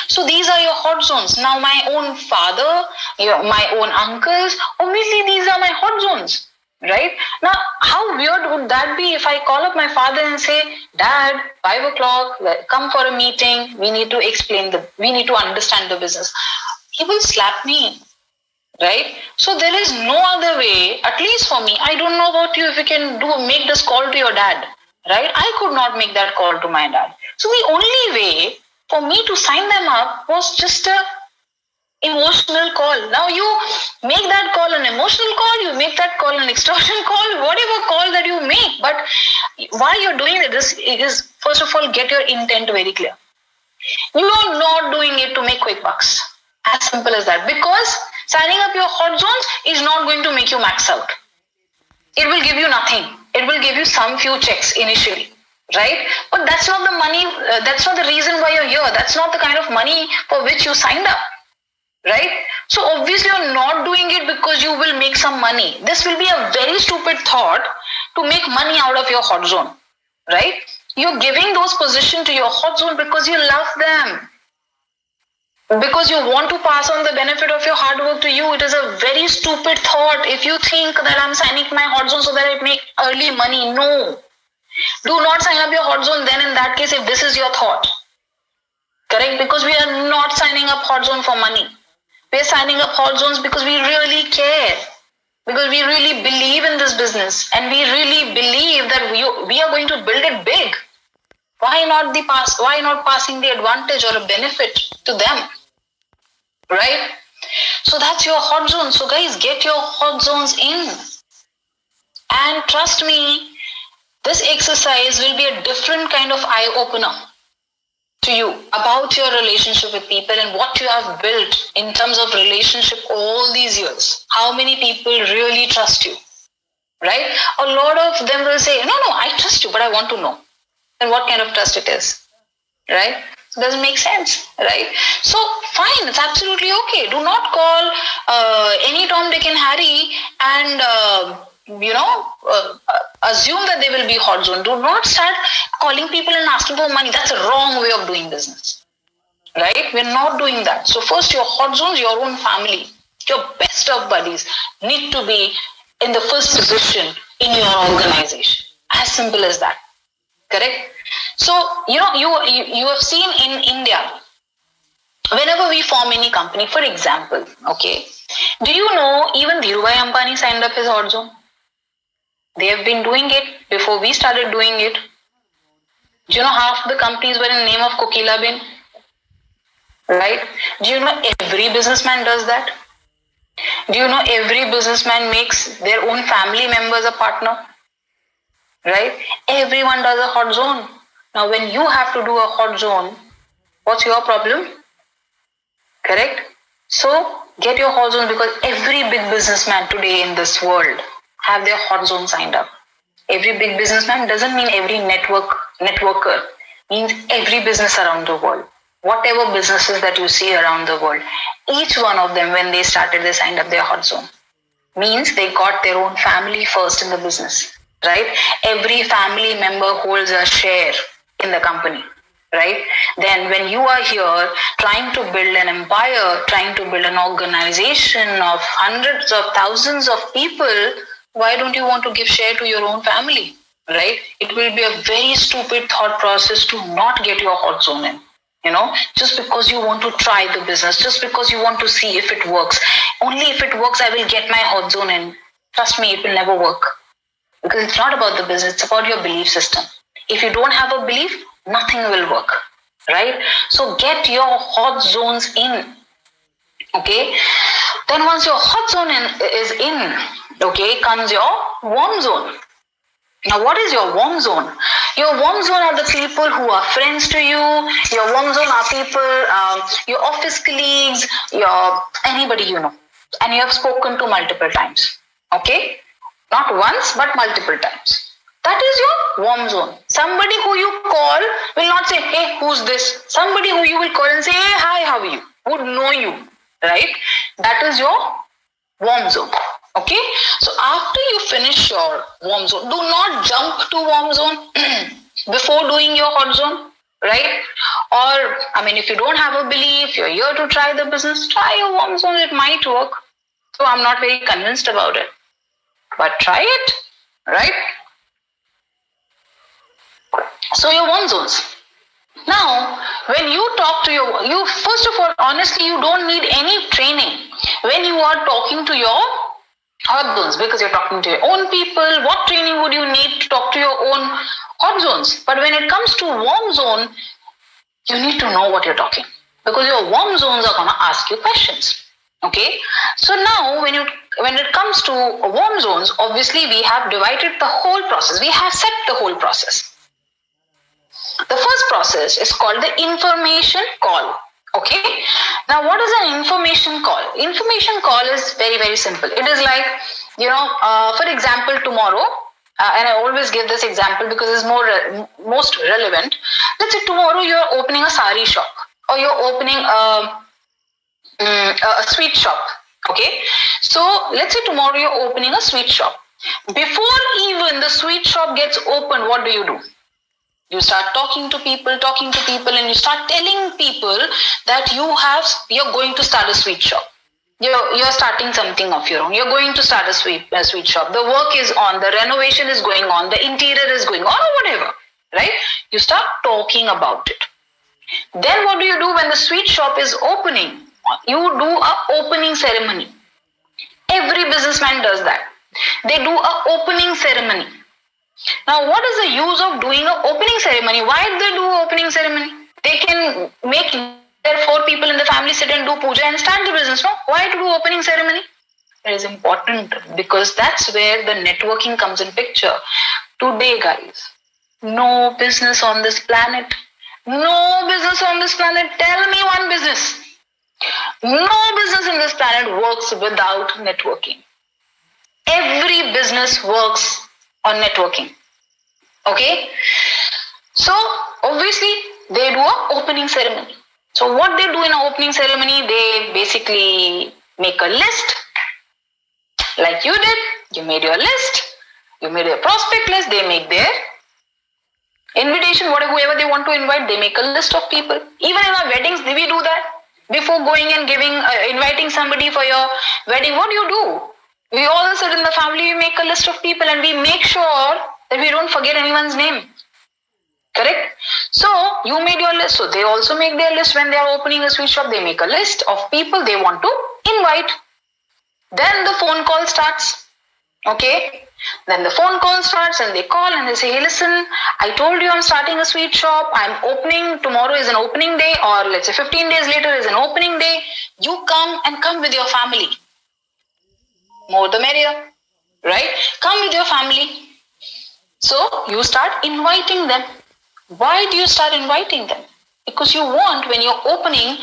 So these are your hot zones. Now my own father, my own uncles, obviously these are my hot zones. Right? Now, how weird would that be if I call up my father and say, Dad, 5 o'clock, come for a meeting. We need to understand the business. He will slap me. Right? So there is no other way, at least for me. I don't know about you if you can make this call to your dad. Right? I could not make that call to my dad. So the only way for me to sign them up was just a emotional call. Now you make that call an emotional call, you make that call an extortion call, whatever call that you make. But why you're doing this is, first of all, get your intent very clear. You are not doing it to make quick bucks. As simple as that. Because signing up your hot zones is not going to make you max out. It will give you nothing. It will give you some few checks initially. Right? But that's not the money, that's not the reason why you're here. That's not the kind of money for which you signed up. Right? So obviously you're not doing it because you will make some money. This will be a very stupid thought to make money out of your hot zone. Right? You're giving those positions to your hot zone because you love them. Because you want to pass on the benefit of your hard work to you. It is a very stupid thought. If you think that I'm signing my hot zone so that I make early money, no. Do not sign up your hot zone then in that case if this is your thought. Correct? Because we are not signing up hot zone for money. We are signing up hot zones because we really care. Because we really believe in this business. And we really believe that we are going to build it big. Why not passing the advantage or a benefit to them? Right? So that's your hot zone. So guys, get your hot zones in. And trust me, this exercise will be a different kind of eye-opener to you about your relationship with people and what you have built in terms of relationship all these years. How many people really trust you, right? A lot of them will say, no, I trust you, but I want to know. And what kind of trust it is, right? Doesn't make sense, right? So fine, it's absolutely okay. Do not call any Tom, Dick and Harry and assume that they will be hot zone. Do not start calling people and asking for money. That's a wrong way of doing business, right? We're not doing that. So first, your hot zones, your own family, your best of buddies need to be in the first position in your organization. As simple as that. Correct? So, you have seen in India, whenever we form any company, for example, okay, do you know even Dhirubhai Ambani signed up his hot zone? They have been doing it before we started doing it. Do you know half the companies were in the name of Kokila Bin? Right? Do you know every businessman does that? Do you know every businessman makes their own family members a partner? Right? Everyone does a hot zone. Now, when you have to do a hot zone, what's your problem? Correct? So, get your hot zone, because every big businessman today in this world have their hot zone signed up. Every big businessman doesn't mean every networker. Means every business around the world. Whatever businesses that you see around the world, each one of them, when they started, they signed up their hot zone. Means they got their own family first in the business. Right? Every family member holds a share in the company, right? Then when you are here trying to build an empire, trying to build an organization of hundreds of thousands of people, why don't you want to give share to your own family, right? It will be a very stupid thought process to not get your hot zone in. Just because you want to try the business, just because you want to see if it works. Only if it works, I will get my hot zone in. Trust me, it will never work. Because it's not about the business, it's about your belief system. If you don't have a belief, nothing will work, right? So get your hot zones in, okay? Then once your hot zone is in, okay, comes your warm zone. Now, what is your warm zone? Your warm zone are the people who are friends to you. Your warm zone are people, your office colleagues, anybody you know. And you have spoken to multiple times, okay? Not once, but multiple times. That is your warm zone. Somebody who you call will not say, hey, who's this? Somebody who you will call and say, hey, hi, how are you? Would know you, right? That is your warm zone. Okay? So after you finish your warm zone, do not jump to warm zone before doing your hot zone, right? Or, if you don't have a belief, you're here to try the business, try your warm zone. It might work. So I'm not very convinced about it. But try it, right? So your warm zones. Now, when you talk to you first of all, honestly, you don't need any training when you are talking to your hot zones, because you're talking to your own people. What training would you need to talk to your own hot zones? But when it comes to warm zone, you need to know what you're talking, because your warm zones are going to ask you questions. Okay, so now when it comes to warm zones, obviously we have divided the whole process. We have set the whole process. The first process is called the information call. Okay, now what is an information call? Information call is very, very simple. It is like, for example, tomorrow, and I always give this example because it's most relevant. Let's say tomorrow you're opening a sari shop, or you're opening a sweet shop. Okay, so let's say tomorrow you're opening a sweet shop. Before even the sweet shop gets open, what do? You start talking to people, and you start telling people that you're going to start a sweet shop. You're starting something of your own. You're going to start a sweet shop. The work is on, the renovation is going on, the interior is going on, or whatever, right? You start talking about it. Then what do you do when the sweet shop is opening? You do an opening ceremony. Every businessman does that. They do an opening ceremony. Now, what is the use of doing an opening ceremony? Why do they do an opening ceremony? They can make their 4 people in the family sit and do puja and start the business. No? Why to do opening ceremony? It is important because that's where the networking comes in picture. Today, guys, no business on this planet. No business on this planet. Tell me one business. No business in this planet works without networking. Every business works on networking. Okay? So, obviously, they do a opening ceremony. So what they do in an opening ceremony, they basically make a list. Like you did, you made your list, you made your prospect list, they make their invitation, whoever they want to invite, they make a list of people. Even in our weddings, we do that. Before going and inviting somebody for your wedding, what do? We all sit in the family, we make a list of people and we make sure that we don't forget anyone's name. Correct? So, you made your list. So, they also make their list when they are opening a sweet shop. They make a list of people they want to invite. Then the phone call starts. Okay? Then the phone call starts and they call and they say, hey, listen, I told you I'm starting a sweet shop. I'm opening. Tomorrow is an opening day, or let's say 15 days later is an opening day. You come with your family. More the merrier. Right? Come with your family. So, you start inviting them. Why do you start inviting them? Because you want, when you're opening,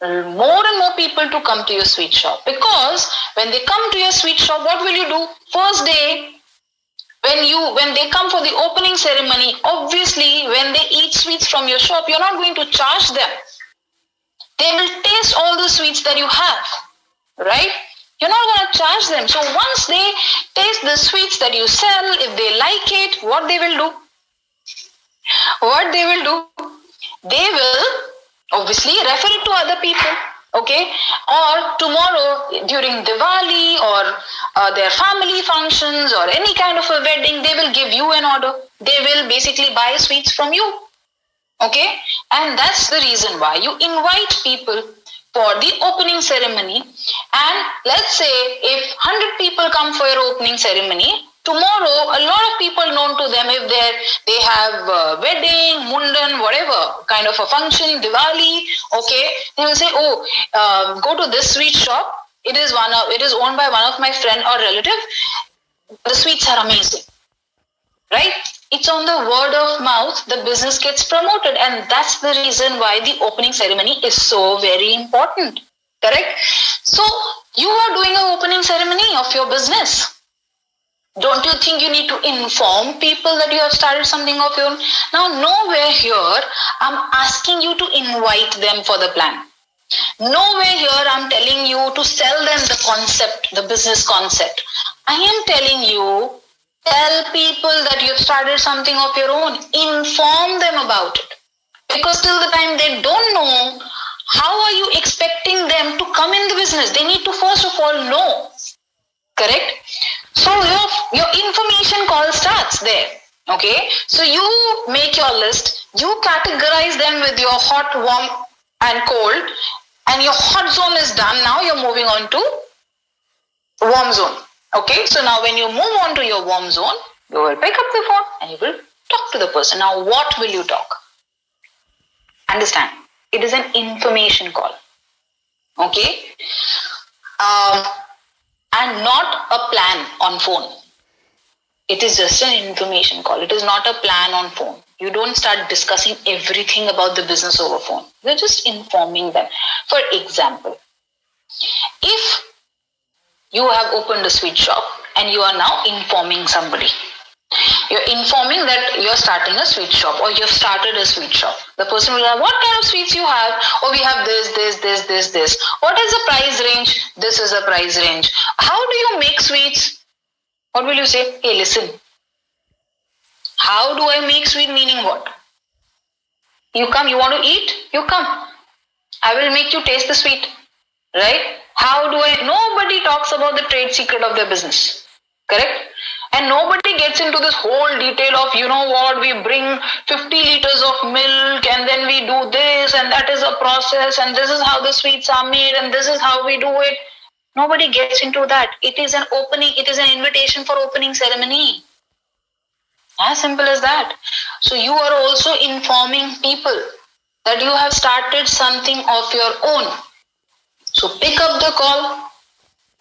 more and more people to come to your sweet shop. Because when they come to your sweet shop, what will you do? First day, when they come for the opening ceremony, obviously when they eat sweets from your shop, you're not going to charge them. They will taste all the sweets that you have, right? You're not going to charge them. So once they taste the sweets that you sell, if they like it, what they will do? They will obviously refer it to other people, okay? Or tomorrow during Diwali or their family functions or any kind of a wedding, they will give you an order. They will basically buy sweets from you, okay? And that's the reason why you invite people for the opening ceremony. And let's say if 100 people come for your opening ceremony, tomorrow, a lot of people known to them, if they have a wedding, mundan, whatever kind of a function, Diwali, okay, they will say, go to this sweet shop. It is owned by one of my friend or relative. The sweets are amazing, right? It's on the word of mouth. The business gets promoted, and that's the reason why the opening ceremony is so very important. Correct? So you are doing an opening ceremony of your business. Don't you think you need to inform people that you have started something of your own? Now, nowhere here I'm asking you to invite them for the plan. Nowhere here I'm telling you to sell them the concept, the business concept. I am telling you, tell people that you have started something of your own. Inform them about it. Because till the time they don't know, how are you expecting them to come in the business? They need to first of all know. Correct? So your information call starts there. Okay? So you make your list, you categorize them with your hot, warm and cold, and your hot zone is done. Now you're moving on to warm zone. Okay? So now when you move on to your warm zone, you will pick up the phone and you will talk to the person. Now what will you talk? Understand? It is an information call. Okay? And not a plan on phone. It is just an information call. It is not a plan on phone. You don't start discussing everything about the business over phone. You're just informing them. For example, if you have opened a sweet shop and you are now informing somebody. You're informing that you're starting a sweet shop or you've started a sweet shop. The person will have, what kind of sweets you have? Oh, we have this. What is the price range? This is the price range. How do you make sweets? What will you say? Hey, listen. How do I make sweet? Meaning what? You come, you want to eat? You come. I will make you taste the sweet. Right? How do I? Nobody talks about the trade secret of their business. Correct? And nobody gets into this whole detail of, you know what, we bring 50 liters of milk and then we do this and that is a process and this is how the sweets are made and this is how we do it. Nobody gets into that. It is an opening, it is an invitation for opening ceremony. As simple as that. So you are also informing people that you have started something of your own. So pick up the call,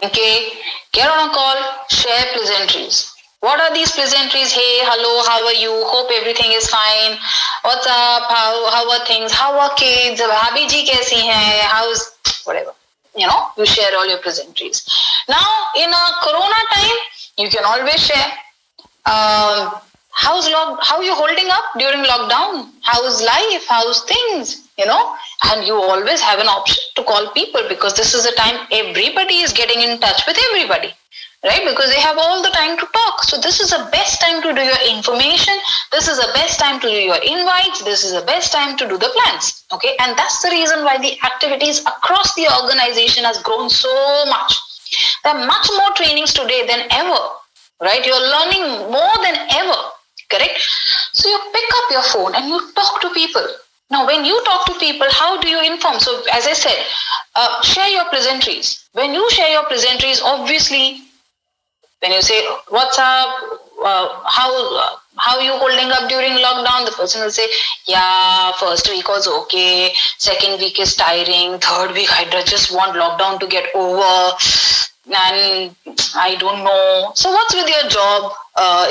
okay, get on a call, share pleasantries. What are these pleasantries? Hey, hello, how are you? Hope everything is fine. What's up? How are things? How are kids? Bhabhi ji kaisi hai? How's whatever? You know, you share all your pleasantries. Now, in a corona time, you can always share. how are you holding up during lockdown? How's life? How's things? And you always have an option to call people, because this is the time everybody is getting in touch with everybody, right? Because they have all the time to talk. So this is the best time to do your information. This is the best time to do your invites. This is the best time to do the plans. Okay. And that's the reason why the activities across the organization has grown so much. There are much more trainings today than ever, right? You're learning more than ever, correct? So you pick up your phone and you talk to people. Now, when you talk to people, how do you inform? So, as I said, share your pleasantries. When you share your pleasantries, obviously, when you say, what's up, how are you holding up during lockdown? The person will say, yeah, first week was okay, second week is tiring, third week I just want lockdown to get over, and I don't know. So what's with your job?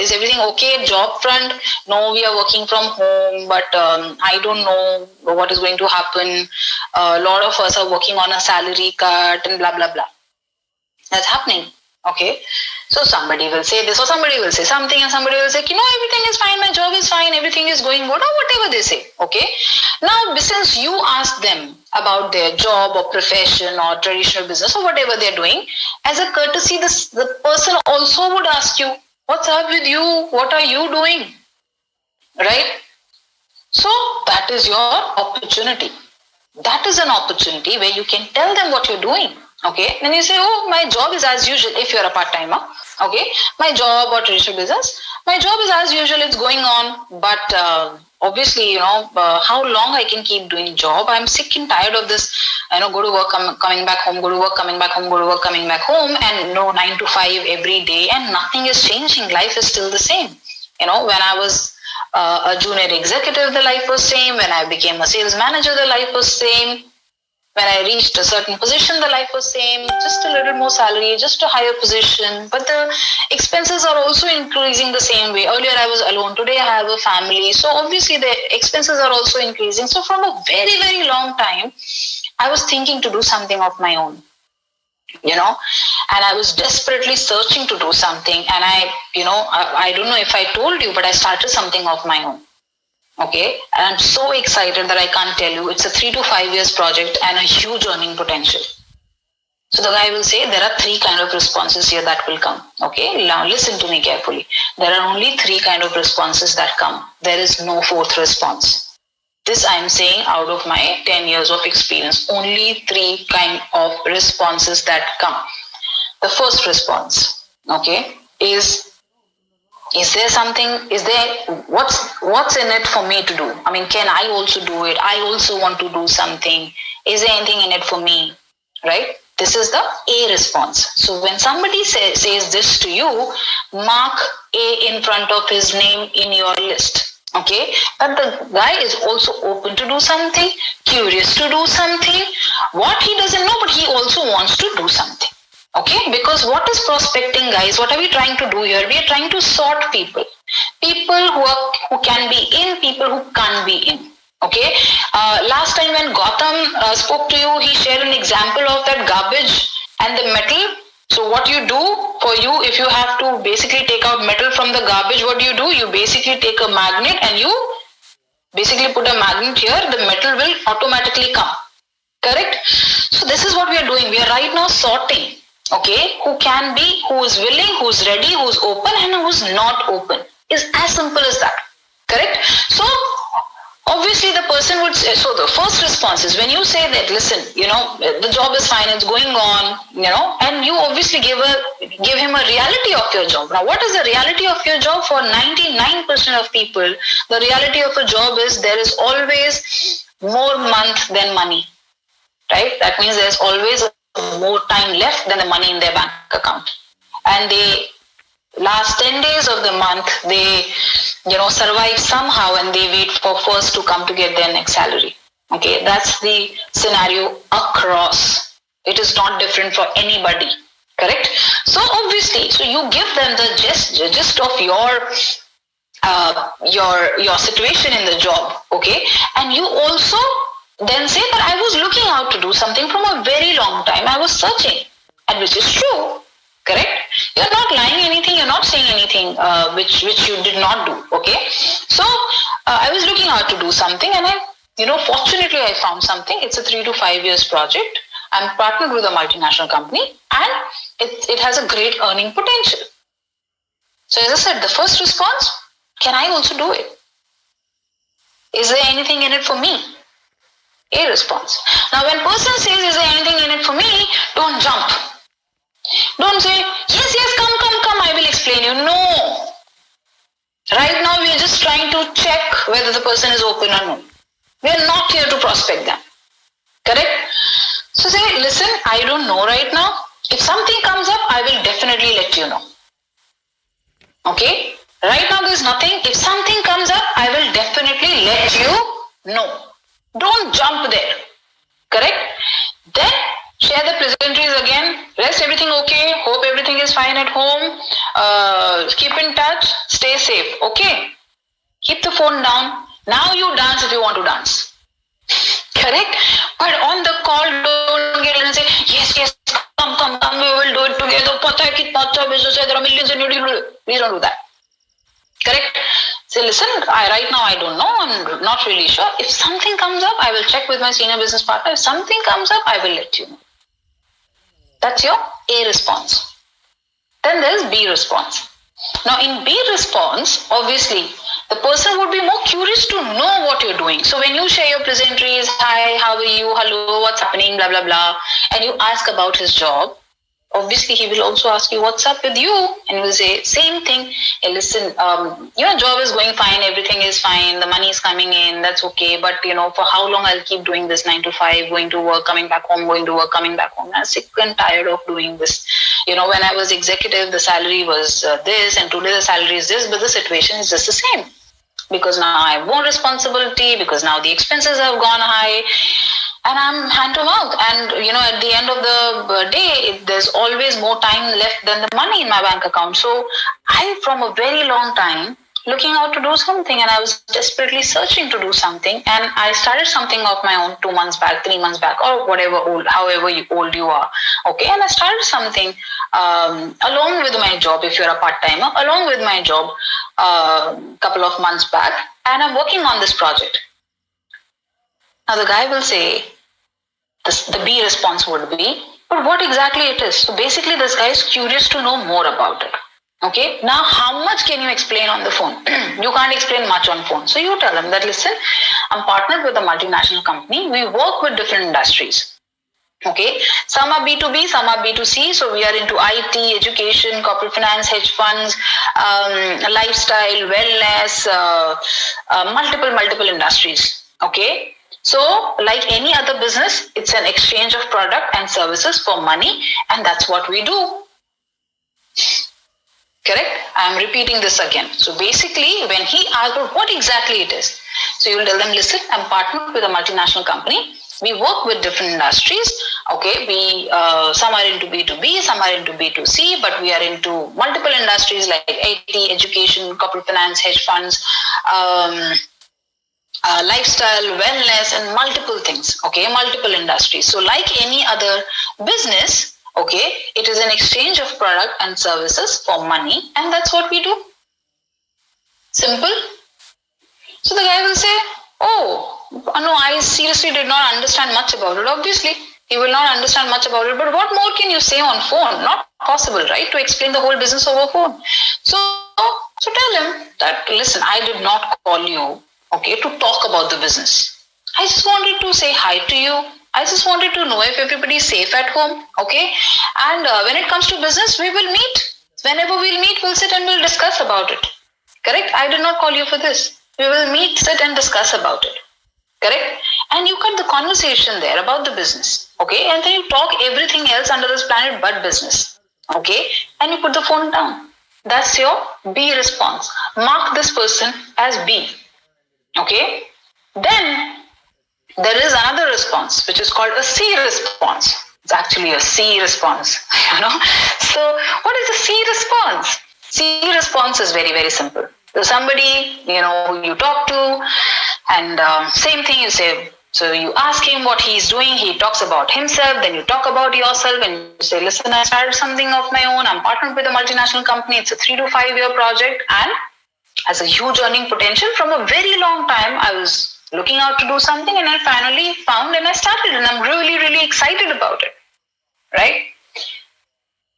Is everything okay at job front? No, we are working from home, but I don't know what is going to happen. A lot of us are working on a salary cut and blah, blah, blah. That's happening. Okay. So somebody will say this, or somebody will say something, and somebody will say, everything is fine, my job is fine, everything is going good, or whatever they say. Okay. Now, since you ask them about their job or profession or traditional business or whatever they're doing, as a courtesy, the person also would ask you, what's up with you? What are you doing? Right? So that is your opportunity. That is an opportunity where you can tell them what you're doing. Okay. Then you say, oh, my job is as usual if you're a part-timer. Okay. My job or traditional business, my job is as usual, it's going on. But obviously, how long I can keep doing job? I'm sick and tired of this, go to work, coming back home, go to work, coming back home, go to work, coming back home, and 9 to 5 every day, and nothing is changing. Life is still the same. When I was a junior executive, the life was same. When I became a sales manager, the life was same. When I reached a certain position, the life was same, just a little more salary, just a higher position. But the expenses are also increasing the same way. Earlier I was alone, today I have a family. So obviously the expenses are also increasing. So from a very, very long time, I was thinking to do something of my own, and I was desperately searching to do something. And I don't know if I told you, but I started something of my own. Okay, and I'm so excited that I can't tell you. It's a 3 to 5 years project and a huge earning potential. So the guy will say, there are 3 kind of responses here that will come. Okay, now listen to me carefully. There are only 3 kind of responses that come. There is no 4th response. This I'm saying out of my 10 years of experience. Only 3 kind of responses that come. The first response, okay, is there something, what's in it for me to do? I mean, can I also do it? I also want to do something. Is there anything in it for me? Right? This is the A response. So when somebody says this to you, mark A in front of his name in your list. Okay? But the guy is also open to do something, curious to do something. What he doesn't know, but he also wants to do something. Okay, because what is prospecting, guys? What are we trying to do here? We are trying to sort people. People who can be in, people who can't be in. Okay. Last time when Gautam spoke to you, he shared an example of that garbage and the metal. So what you do for you, if you have to basically take out metal from the garbage, what do? You basically take a magnet and you basically put a magnet here. The metal will automatically come. Correct? So this is what we are doing. We are right now sorting. Okay, who can be, who is willing, who is ready, who is open, and who is not open. It's as simple as that. Correct? So, obviously the person would say, so the first response is when you say that, listen, the job is fine, it's going on, and you obviously give him a reality of your job. Now, what is the reality of your job? For 99% of people, the reality of a job is there is always more month than money. Right? That means there's always more time left than the money in their bank account. And they last 10 days of the month, they, survive somehow and they wait for first to come to get their next salary. Okay, that's the scenario across. It is not different for anybody. Correct? So obviously, so you give them the gist of your situation in the job. Okay, and you also then say that I was looking out to do something from a very long time. I was searching, and which is true. Correct? You're not lying anything, you're not saying anything which you did not do. Okay? So I was looking out to do something, and fortunately I found something. It's a 3 to 5 years project. I'm partnered with a multinational company, and it has a great earning potential. So as I said, the first response, can I also do it? Is there anything in it for me? A response. Now when person says, is there anything in it for me? Don't jump. Don't say, yes, come, I will explain you. No. Right now we are just trying to check whether the person is open or not. We are not here to prospect them. Correct? So say, listen, I don't know right now. If something comes up, I will definitely let you know. Okay? Right now there's nothing. If something comes up, I will definitely let you know. Don't jump there. Correct? Then share the pleasantries again. Rest everything okay. Hope everything is fine at home. Keep in touch. Stay safe. Okay? Keep the phone down. Now you dance if you want to dance. Correct? But on the call, don't get in and say, yes, come, we will do it together. Pata hai kitna acha business hai, there are millions in you. Please don't do that. Correct? Say, listen, right now I don't know, I'm not really sure. If something comes up, I will check with my senior business partner. If something comes up, I will let you know. That's your A response. Then there's B response. Now in B response, obviously, the person would be more curious to know what you're doing. So when you share your pleasantries, hi, how are you, hello, what's happening, blah, blah, blah, and you ask about his job, obviously he will also ask you, what's up with you? And you will say, same thing. Hey, listen, your job is going fine, everything is fine, the money is coming in, that's okay. But, for how long I'll keep doing this 9 to 5, going to work, coming back home, going to work, coming back home. I'm sick and tired of doing this. When I was executive, the salary was this, and today the salary is this, but the situation is just the same. Because now I have more responsibility, because now the expenses have gone high, and I'm hand to mouth. And, at the end of the day, there's always more time left than the money in my bank account. So I, from a very long time, looking out to do something, and I was desperately searching to do something. And I started something of my own 2 months back, 3 months back, or whatever, however old you are. Okay. And I started something along with my job, if you're a part-timer, along with my job couple of months back. And I'm working on this project. Now the guy will say, the B response would be, but what exactly it is? So basically this guy is curious to know more about it. Okay. Now how much can you explain on the phone? You can't explain much on phone. So you tell them that, listen, I'm partnered with a multinational company. We work with different industries. Okay. Some are B2B, some are B2C. So we are into IT, education, corporate finance, hedge funds, lifestyle, wellness, multiple industries. Okay. So like any other business, it's an exchange of product and services for money, and that's what we do. Correct? I'm repeating this again. So basically, when he asks what exactly it is, so you will tell them, listen, I'm partnered with a multinational company. We work with different industries. Okay, we some are into B2B, some are into B2C, but we are into multiple industries like IT, education, corporate finance, hedge funds, lifestyle, wellness, and multiple things. Okay, multiple industries. So like any other business, okay, it is an exchange of product and services for money, and that's what we do. Simple. So the guy will say, oh, no, I seriously did not understand much about it. Obviously, he will not understand much about it, but what more can you say on phone? Not possible, right, to explain the whole business over phone. So tell him that, listen, I did not call you, okay, to talk about the business. I just wanted to say hi to you. I just wanted to know if everybody is safe at home, okay? And when it comes to business, we will meet. Whenever we'll meet, we'll sit and we'll discuss about it. Correct? I did not call you for this. We will meet, sit and discuss about it. Correct? And you cut the conversation there about the business, okay? And then you talk everything else under this planet but business, okay? And you put the phone down. That's your B response. Mark this person as B, okay? Then there is another response, which is called a C response. It's actually a C response, So what is a C response? C response is very, very simple. So somebody, you talk to, and same thing you say, So you ask him what he's doing, he talks about himself, then you talk about yourself and you say, listen, I started something of my own, I'm partnered with a multinational company, it's a 3 to 5 year project and has a huge earning potential. From a very long time, I was looking out to do something and I finally found and I started and I'm really, really excited about it, right?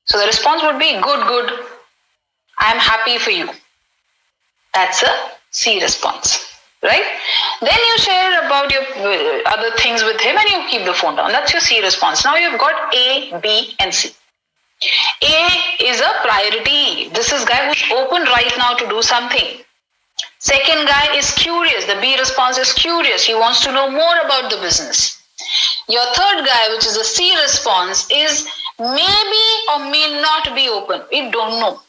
So the response would be, good, I'm happy for you. That's a C response. Right? Then you share about your other things with him and you keep the phone down. That's your C response. Now you've got A, B and C. A is a priority. This is guy who's open right now to do something. Second guy is curious. The B response is curious. He wants to know more about the business. Your third guy, which is a C response, is maybe or may not be open. We don't know.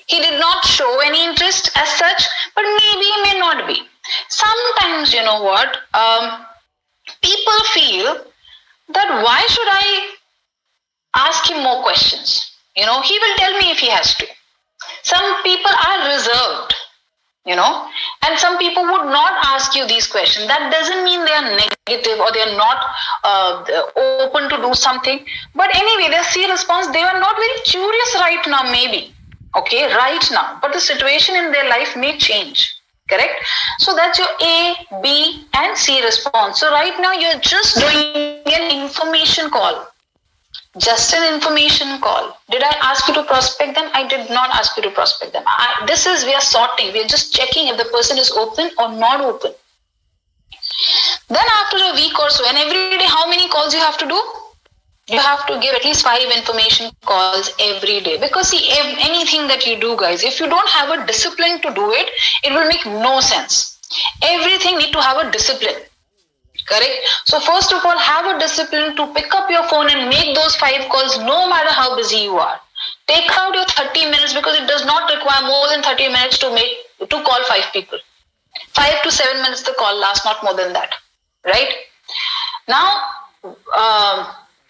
He did not show any interest as such, but maybe may not be. Sometimes, you know what, people feel that why should I ask him more questions? You know, he will tell me if he has to. Some people are reserved, you know, and some people would not ask you these questions. That doesn't mean they are negative or they are not open to do something. But anyway, their C response, they are not very curious right now, maybe. Okay, right now. But the situation in their life may change. Correct? So that's your A, B and C response. So right now you're just doing an information call. Just an information call. Did I ask you to prospect them? I did not ask you to prospect them. We are sorting. We are just checking if the person is open or not open. Then after a week or so, and every day, how many calls you have to do? You have to give at least 5 information calls every day. Because see, anything that you do, guys, if you don't have a discipline to do it, it will make no sense. Everything need to have a discipline. Correct? So first of all, have a discipline to pick up your phone and make those 5 calls no matter how busy you are. Take out your 30 minutes because it does not require more than 30 minutes to call 5 people. 5 to 7 minutes the call lasts, not more than that. Right? Now,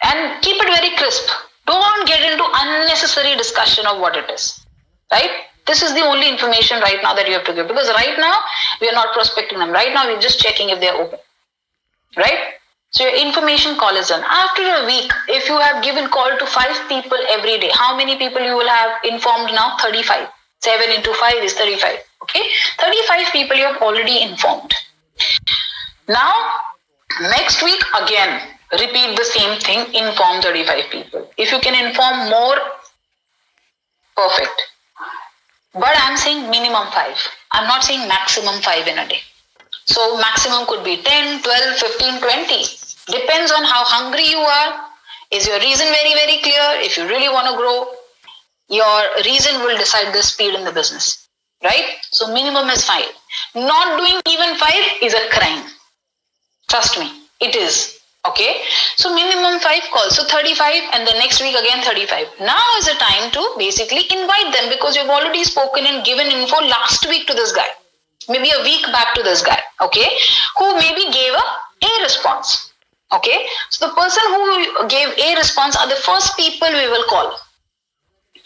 and keep it very crisp. Don't get into unnecessary discussion of what it is. Right? This is the only information right now that you have to give. Because right now, we are not prospecting them. Right now, we're just checking if they're open. Right? So your information call is done. After a week, if you have given call to 5 people every day, how many people you will have informed now? 35. 7 into 5 is 35. Okay? 35 people you have already informed. Now, next week again, repeat the same thing, inform 35 people. If you can inform more, perfect. But I'm saying minimum 5. I'm not saying maximum 5 in a day. So maximum could be 10, 12, 15, 20. Depends on how hungry you are. Is your reason very, very clear? If you really want to grow, your reason will decide the speed in the business. Right? So minimum is 5. Not doing even 5 is a crime. Trust me, it is. Okay, so minimum 5 calls, so 35 and the next week again 35. Now is the time to basically invite them because you've already spoken and given info last week to this guy, maybe a week back to this guy, okay, who maybe gave a response. Okay, so the person who gave a response are the first people we will call.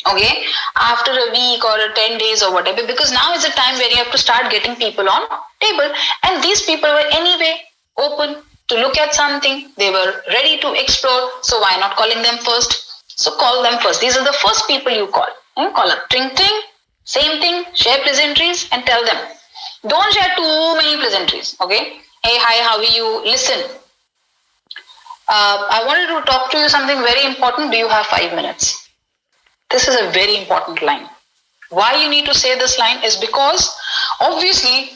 Okay, after a week or 10 days or whatever, because now is the time where you have to start getting people on table, and these people were anyway open to look at something, they were ready to explore, so why not calling them first? So call them first. These are the first people you call. Call up, ting ting, same thing, share pleasantries and tell them. Don't share too many pleasantries, okay? Hey, hi, how are you? Listen, I wanted to talk to you something very important. Do you have 5 minutes? This is a very important line. Why you need to say this line is because obviously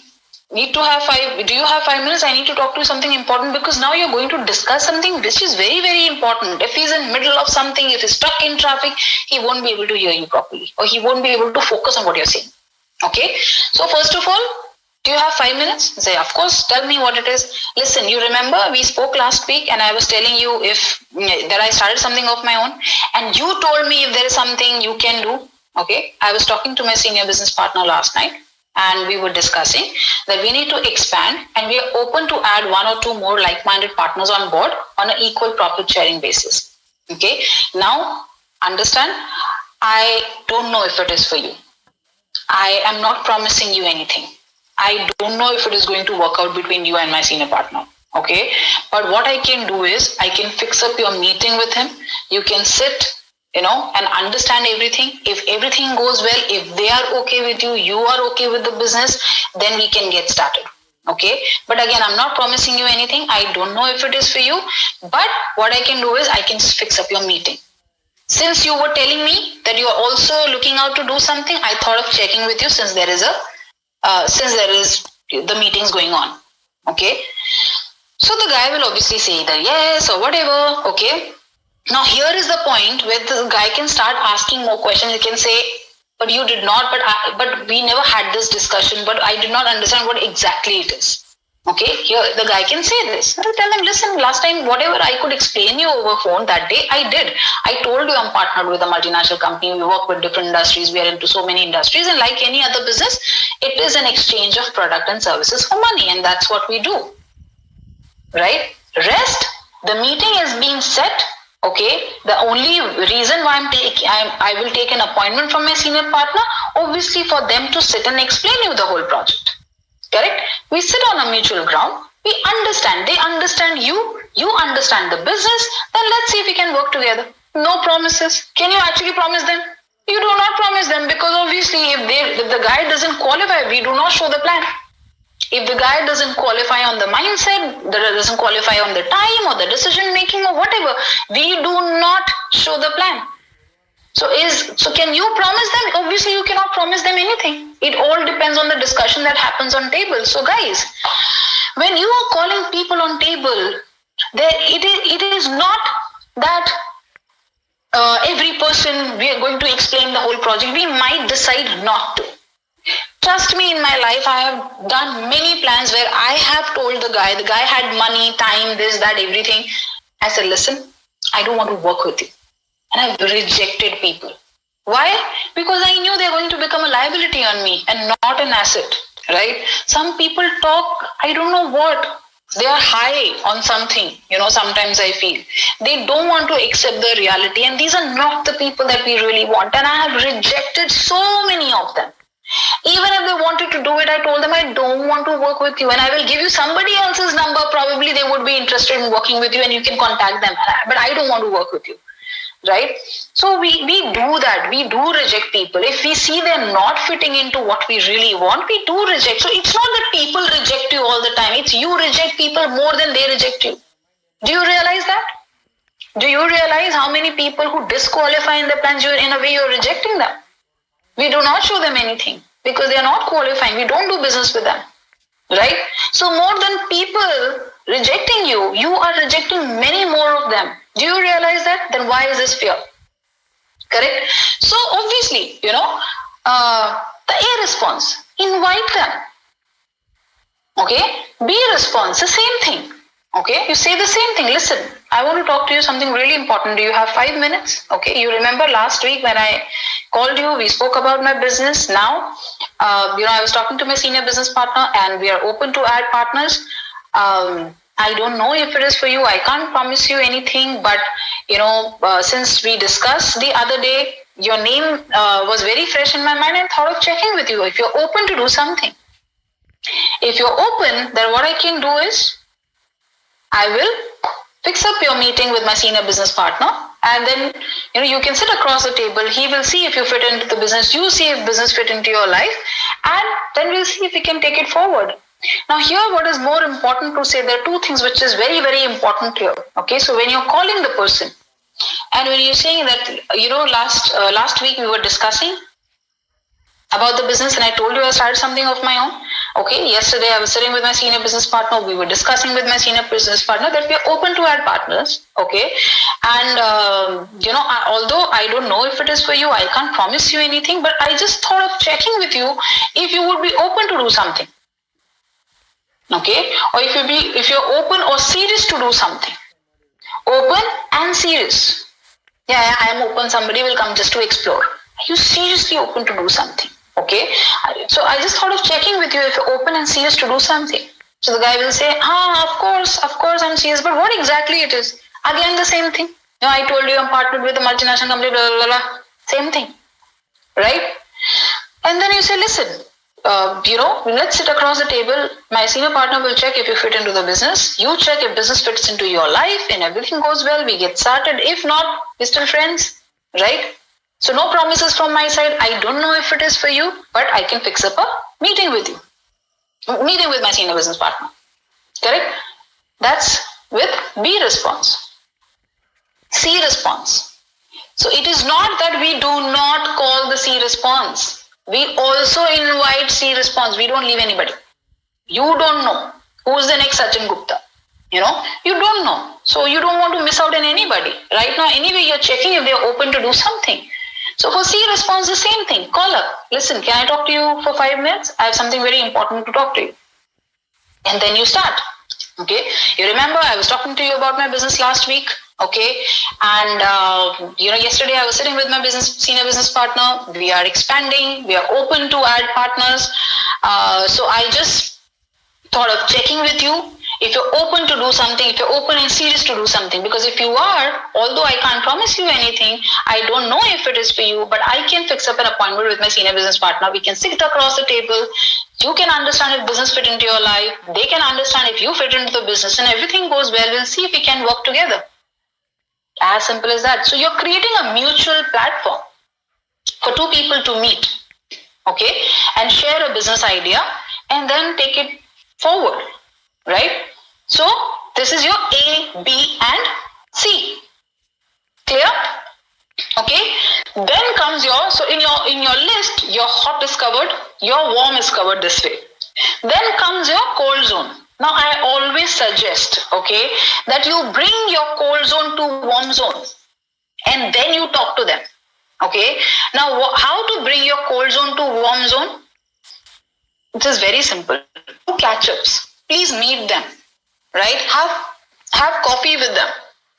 need to have 5. Do you have 5 minutes? I need to talk to you something important because now you're going to discuss something which is very, very important. If he's in middle of something, if he's stuck in traffic, he won't be able to hear you properly or he won't be able to focus on what you're saying. Okay. So first of all, do you have 5 minutes? Say, of course, tell me what it is. Listen, you remember we spoke last week and I was telling you that I started something of my own and you told me if there is something you can do. Okay. I was talking to my senior business partner last night. And we were discussing that we need to expand and we are open to add 1 or 2 more like-minded partners on board on an equal profit sharing basis. Okay. Now, understand, I don't know if it is for you. I am not promising you anything. I don't know if it is going to work out between you and my senior partner. Okay, but what I can do is I can fix up your meeting with him. You can sit, and understand everything. If everything goes well, if they are okay with you, you are okay with the business, then we can get started. Okay, but again, I'm not promising you anything. I don't know if it is for you, but what I can do is I can fix up your meeting. Since you were telling me that you are also looking out to do something, I thought of checking with you since there is the meetings going on. Okay, so the guy will obviously say that yes or whatever. Okay, now here is the point where the guy can start asking more questions. He can say, but you did not, but we never had this discussion, but I did not understand what exactly it is. Okay, here the guy can say this. I'll tell him, listen, last time whatever I could explain you over phone that day, I did. I told you I'm partnered with a multinational company. We work with different industries. We are into so many industries, and like any other business, it is an exchange of product and services for money, and that's what we do. Right? Rest, the meeting is being set. Okay, the only reason why I will take an appointment from my senior partner, obviously for them to sit and explain you the whole project. Correct? We sit on a mutual ground. We understand. They understand you. You understand the business. Then let's see if we can work together. No promises. Can you actually promise them? You do not promise them, because obviously if the guy doesn't qualify, we do not show the plan. If the guy doesn't qualify on the mindset, doesn't qualify on the time or the decision making or whatever, we do not show the plan. So can you promise them? Obviously you cannot promise them anything. It all depends on the discussion that happens on table. So guys, when you are calling people on table, it is not that every person we are going to explain the whole project. We might decide not to. Trust me, in my life, I have done many plans where I have told the guy had money, time, this, that, everything. I said, listen, I don't want to work with you. And I've rejected people. Why? Because I knew they're going to become a liability on me and not an asset, right? Some people talk, I don't know what. They are high on something, sometimes I feel. They don't want to accept the reality, and these are not the people that we really want. And I have rejected so many of them. Even if they wanted to do it, I told them I don't want to work with you, and I will give you somebody else's number. Probably they would be interested in working with you and you can contact them. But I don't want to work with you. Right? So we do that. We do reject people. If we see they're not fitting into what we really want, we do reject. So it's not that people reject you all the time. It's you reject people more than they reject you. Do you realize that? Do you realize how many people who disqualify in the plans, in a way you're rejecting them? We do not show them anything because they are not qualifying. We don't do business with them. Right? So more than people rejecting you, you are rejecting many more of them. Do you realize that? Then why is this fear? Correct? So obviously, the A response, invite them. Okay? B response, the same thing. Okay? You say the same thing. Listen, I want to talk to you something really important. Do you have 5 minutes? Okay? You remember last week when I called you, we spoke about my business. Now, I was talking to my senior business partner and we are open to add partners. I don't know if it is for you. I can't promise you anything, but since we discussed the other day, your name was very fresh in my mind and thought of checking with you if you're open to do something. If you're open, then what I can do is I will fix up your meeting with my senior business partner, and then you can sit across the table. He will see if you fit into the business. You see if business fit into your life, and then we'll see if we can take it forward. Now here, what is more important to say, there are two things which is very, very important here. Okay, so when you're calling the person and when you're saying that, last week we were discussing about the business and I told you I started something of my own. Okay, yesterday I was sitting with my senior business partner. We were discussing with my senior business partner that we are open to add partners. Okay, and although I don't know if it is for you, I can't promise you anything, but I just thought of checking with you if you would be open to do something. Okay, or if you're open or serious to do something. Open and serious. Yeah, I am open. Somebody will come just to explore. Are you seriously open to do something? Okay, so I just thought of checking with you if you're open and serious to do something. So the guy will say, of course I'm serious, but what exactly it is? Again, the same thing. I told you I'm partnered with a multinational company, blah, blah, blah, blah. Same thing, right? And then you say, listen, let's sit across the table. My senior partner will check if you fit into the business. You check if business fits into your life, and everything goes well. We get started. If not, we're still friends, right? So no promises from my side. I don't know if it is for you, but I can fix up a meeting with you. Meeting with my senior business partner. Correct? That's with B response. C response. So it is not that we do not call the C response. We also invite C response. We don't leave anybody. You don't know who's the next Sachin Gupta. You don't know. So you don't want to miss out on anybody. Right now, anyway, you're checking if they're open to do something. So for C response, the same thing. Call up. Listen, can I talk to you for 5 minutes? I have something very important to talk to you. And then you start. Okay. You remember I was talking to you about my business last week. Okay. And, yesterday I was sitting with my senior business partner. We are expanding. We are open to add partners. So I just thought of checking with you if you're open to do something, if you're open and serious to do something. Because if you are, although I can't promise you anything, I don't know if it is for you, but I can fix up an appointment with my senior business partner. We can sit across the table. You can understand if business fit into your life. They can understand if you fit into the business, and everything goes well. We'll see if we can work together. As simple as that. So you're creating a mutual platform for two people to meet, okay, and share a business idea and then take it forward, right? So this is your A, B, and C. Clear? Okay. Then comes so in your list, your hot is covered, your warm is covered this way. Then comes your cold zone. Now, I always suggest, okay, that you bring your cold zone to warm zone and then you talk to them, okay. Now, how to bring your cold zone to warm zone? It is very simple. Catch-ups. Please meet them, right? Have coffee with them,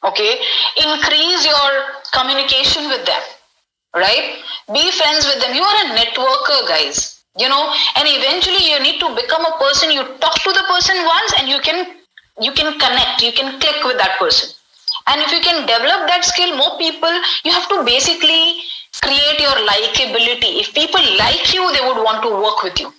okay. Increase your communication with them, right? Be friends with them. You are a networker, guys. And eventually you need to become a person. You talk to the person once and you can connect, you can click with that person. And if you can develop that skill, more people, you have to basically create your likability. If people like you, they would want to work with you.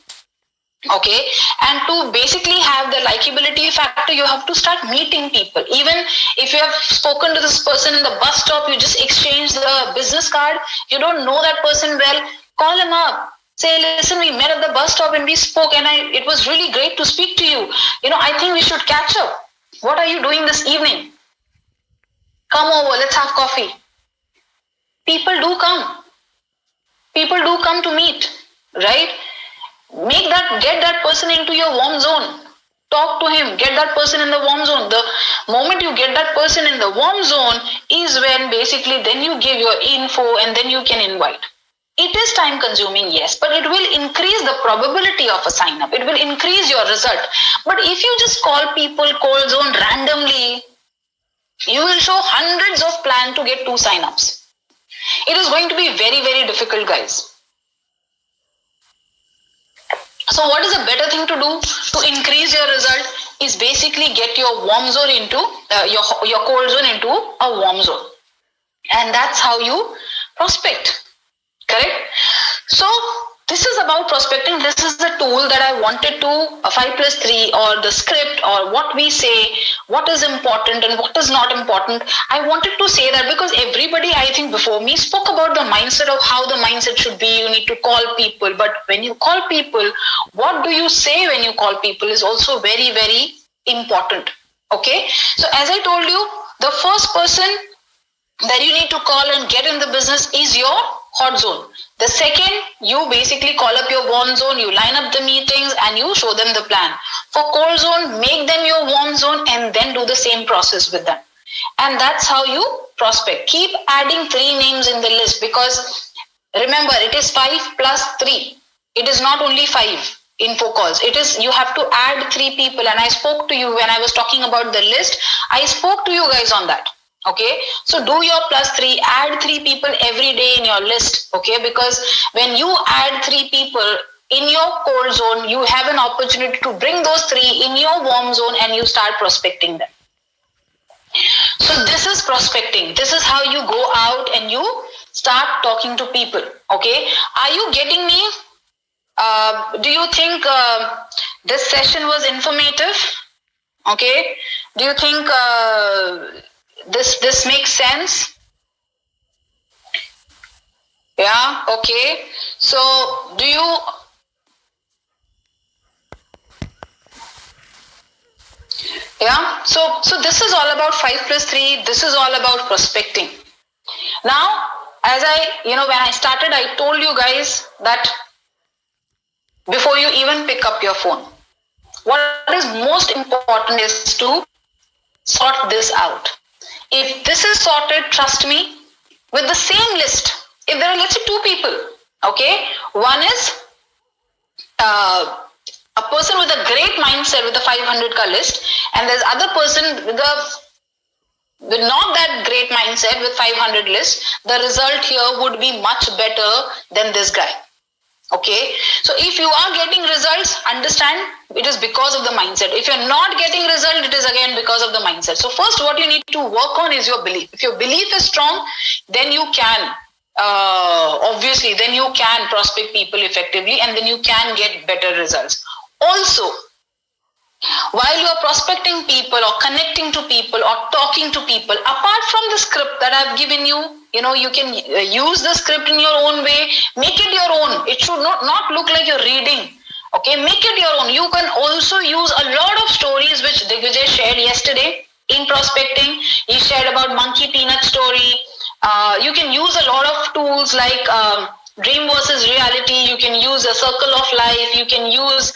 Okay. And to basically have the likability factor, you have to start meeting people. Even if you have spoken to this person in the bus stop, you just exchange the business card, you don't know that person well, call him up. Say, listen, we met at the bus stop and we spoke and it was really great to speak to you. I think we should catch up. What are you doing this evening? Come over, let's have coffee. People do come. People do come to meet, right? Get that person into your warm zone. Talk to him, get that person in the warm zone. The moment you get that person in the warm zone is when basically then you give your info and then you can invite. It is time consuming, yes, but it will increase the probability of a sign up. It will increase your result. But if you just call people cold zone randomly, you will show hundreds of plans to get 2 sign-ups. It is going to be very, very difficult, guys. So what is a better thing to do to increase your result is basically get your warm zone into, your cold zone into a warm zone. And that's how you prospect. Correct? So this is about prospecting. This is the tool that I wanted to 5+3 or the script or what we say, what is important and what is not important. I wanted to say that because everybody, I think before me, spoke about the mindset of how the mindset should be. You need to call people. But when you call people, what do you say when you call people is also very, very important. Okay. So as I told you, the first person that you need to call and get in the business is your hot zone. The second, you basically call up your warm zone, you line up the meetings and you show them the plan. For cold zone, make them your warm zone and then do the same process with them. And that's how you prospect. Keep adding 3 names in the list because remember, it is 5 plus 3. It is not only 5 info calls. It is, you have to add 3 people. And I spoke to you when I was talking about the list. I spoke to you guys on that. Okay, so do your +3, add 3 people every day in your list. Okay, because when you add 3 people in your cold zone, you have an opportunity to bring those 3 in your warm zone and you start prospecting them. So this is prospecting. This is how you go out and you start talking to people. Okay, are you getting me? Do you think this session was informative? Okay. Do you think this makes sense? Yeah. Okay. So do you? Yeah. So this is all about 5+3. This is all about prospecting. Now, as when I started, I told you guys that before you even pick up your phone, what is most important is to sort this out. If this is sorted, trust me, with the same list, if there are, let's say, 2 people, okay, one is a person with a great mindset with a 500 ka list, and there's other person with not that great mindset with 500 list, the result here would be much better than this guy. Okay, so if you are getting results, understand it is because of the mindset. If you're not getting result, it is again because of the mindset. So first, what you need to work on is your belief. If your belief is strong, then you can obviously then you can prospect people effectively, and then you can get better results. Also, while you are prospecting people or connecting to people or talking to people, apart from the script that I've given you, you can use the script in your own way, make it your own. It should not look like you're reading. Okay, make it your own. You can also use a lot of stories which Brijesh shared yesterday in prospecting. He shared about monkey peanut story. You can use a lot of tools like dream versus reality. You can use a circle of life. You can use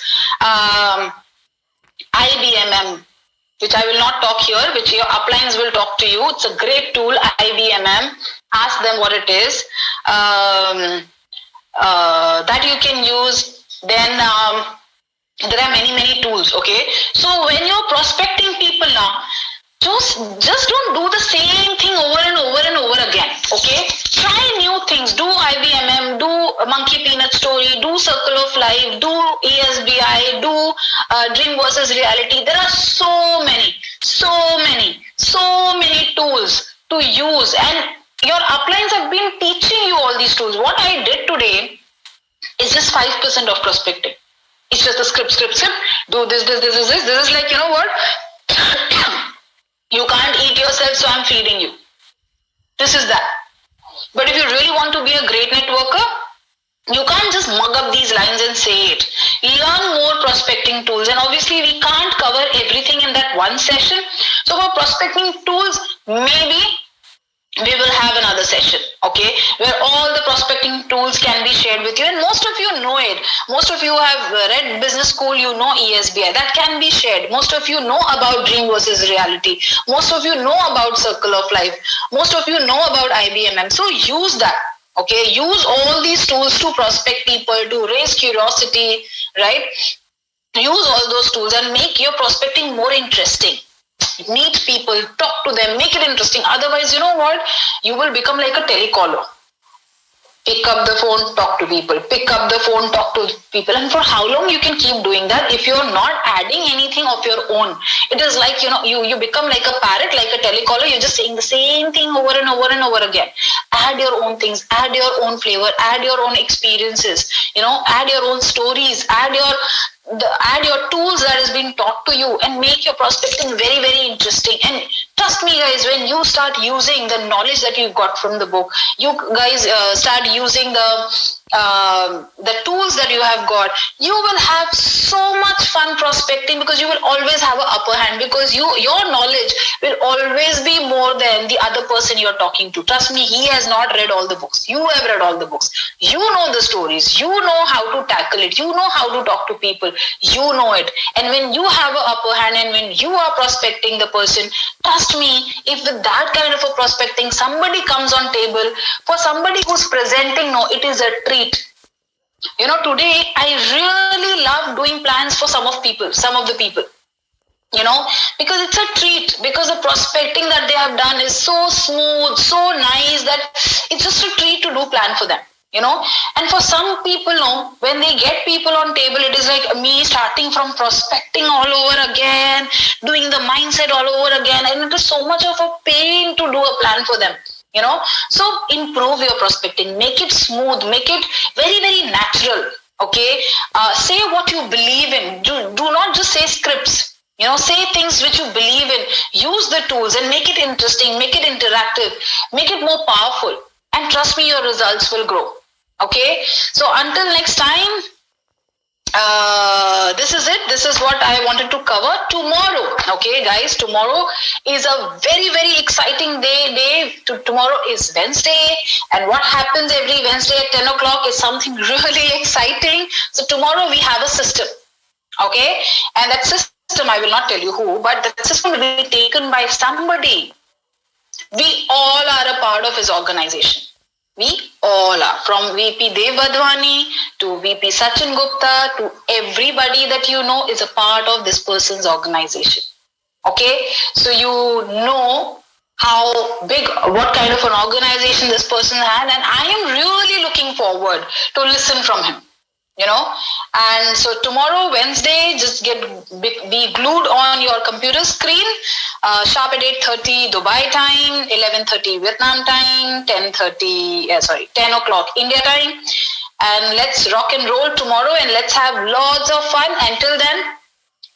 IBMM, which I will not talk here, which your uplines will talk to you. It's a great tool, IBMM. Ask them what it is. That you can use. Then there are many tools. Okay, so when you're prospecting people now, just don't do the same thing over and over again. Okay, try new things. Do IBMM, do monkey peanut story, do circle of life, do ESBI, do dream versus reality. There are so many tools to use, and your uplines have been teaching you all these tools. What I did today is just 5% of prospecting. It's just a script. Do this. This is like, what? You can't eat yourself, so I'm feeding you. This is that. But if you really want to be a great networker, you can't just mug up these lines and say it. Learn more prospecting tools. And obviously, we can't cover everything in that one session. So for prospecting tools, maybe we will have another session, okay, where all the prospecting tools can be shared with you. And most of you know it. Most of you have read business school, you know ESBI. That can be shared. Most of you know about dream versus reality. Most of you know about circle of life. Most of you know about IBMM. So use that, okay. Use all these tools to prospect people, to raise curiosity, right? Use all those tools and make your prospecting more interesting. Meet people, talk to them, make it interesting. Otherwise, you know what? You will become like a telecaller. Pick up the phone, talk to people. Pick up the phone, talk to people. And for how long you can keep doing that if you're not adding anything of your own? It is like, you become like a parrot, like a telecaller. You're just saying the same thing over and over again. Add your own things, add your own flavor, add your own experiences, add your own stories, add your tools that has been taught to you, and make your prospecting very, very interesting. And trust me, guys, when you start using the knowledge that you got from the book, you guys start using the tools that you have got, you will have so much fun prospecting, because you will always have an upper hand, because your knowledge will always be more than the other person you're talking to. Trust me, he has not read all the books. You have read all the books. You know the stories. You know how to tackle it. You know how to talk to people. You know it. And when you have an upper hand and when you are prospecting the person, trust me, if with that kind of a prospecting somebody comes on table, for somebody who's presenting, no, it is a treat. Today I really love doing plans for some of the people, because it's a treat, because the prospecting that they have done is so smooth, so nice, that it's just a treat to do plan for them. And for some people, when they get people on table, it is like me starting from prospecting all over again, doing the mindset all over again, and it is so much of a pain to do a plan for them. So improve your prospecting, make it smooth, make it very, very natural. Okay, say what you believe in. Do not just say scripts. Say things which you believe in. Use the tools and make it interesting, make it interactive, make it more powerful. And trust me, your results will grow. Okay, so until next time, this is it. This is what I wanted to cover. Tomorrow, okay guys, tomorrow is a very, very exciting day. Tomorrow is Wednesday, and what happens every Wednesday at 10 o'clock is something really exciting. So tomorrow we have a system, okay, and that system, I will not tell you who, but the system will be taken by somebody. We all are a part of his organization. We all are, from VP Devadwani to VP Sachin Gupta to everybody that you know is a part of this person's organization. Okay, so you know how big, what kind of an organization this person had, and I am really looking forward to listen from him. And so tomorrow, Wednesday, just be glued on your computer screen, sharp at 8:30 Dubai time, 11:30 Vietnam time, 10 o'clock India time, and let's rock and roll tomorrow, and let's have lots of fun. Until then,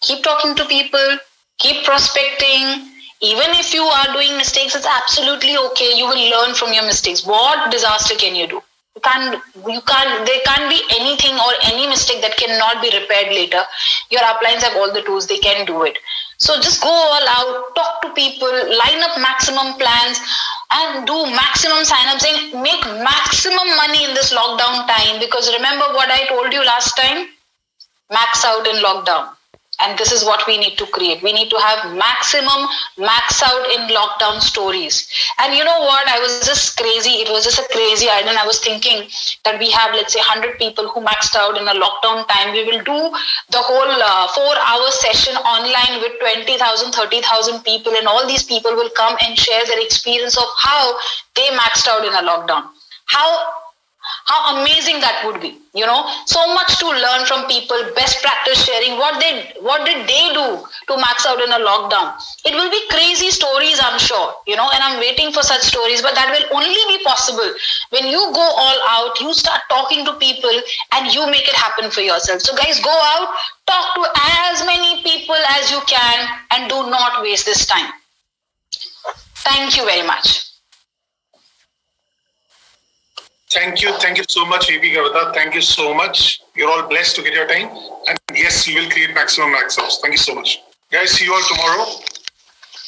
keep talking to people, keep prospecting. Even if you are doing mistakes, it's absolutely okay. You will learn from your mistakes. What disaster can you do? There can't be anything or any mistake that cannot be repaired later. Your uplines have all the tools, they can do it. So just go all out, talk to people, line up maximum plans, and do maximum signups and make maximum money in this lockdown time. Because remember what I told you last time? Max out in lockdown. And this is what we need to create. We need to have maximum max out in lockdown stories. And you know what? I was just crazy. It was just a crazy idea. And I was thinking that we have, let's say, 100 people who maxed out in a lockdown time. We will do the whole 4-hour session online with 20,000, 30,000 people. And all these people will come and share their experience of how they maxed out in a lockdown. How amazing that would be, so much to learn from people, best practice sharing, what did they do to max out in a lockdown. It will be crazy stories, I'm sure, and I'm waiting for such stories, but that will only be possible when you go all out, you start talking to people and you make it happen for yourself. So guys, go out, talk to as many people as you can and do not waste this time. Thank you very much. Thank you so much, VP Kavita. Thank you so much. You're all blessed to get your time. And yes, you will create maximum max outs. Thank you so much. Guys, see you all tomorrow.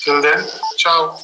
Till then, ciao.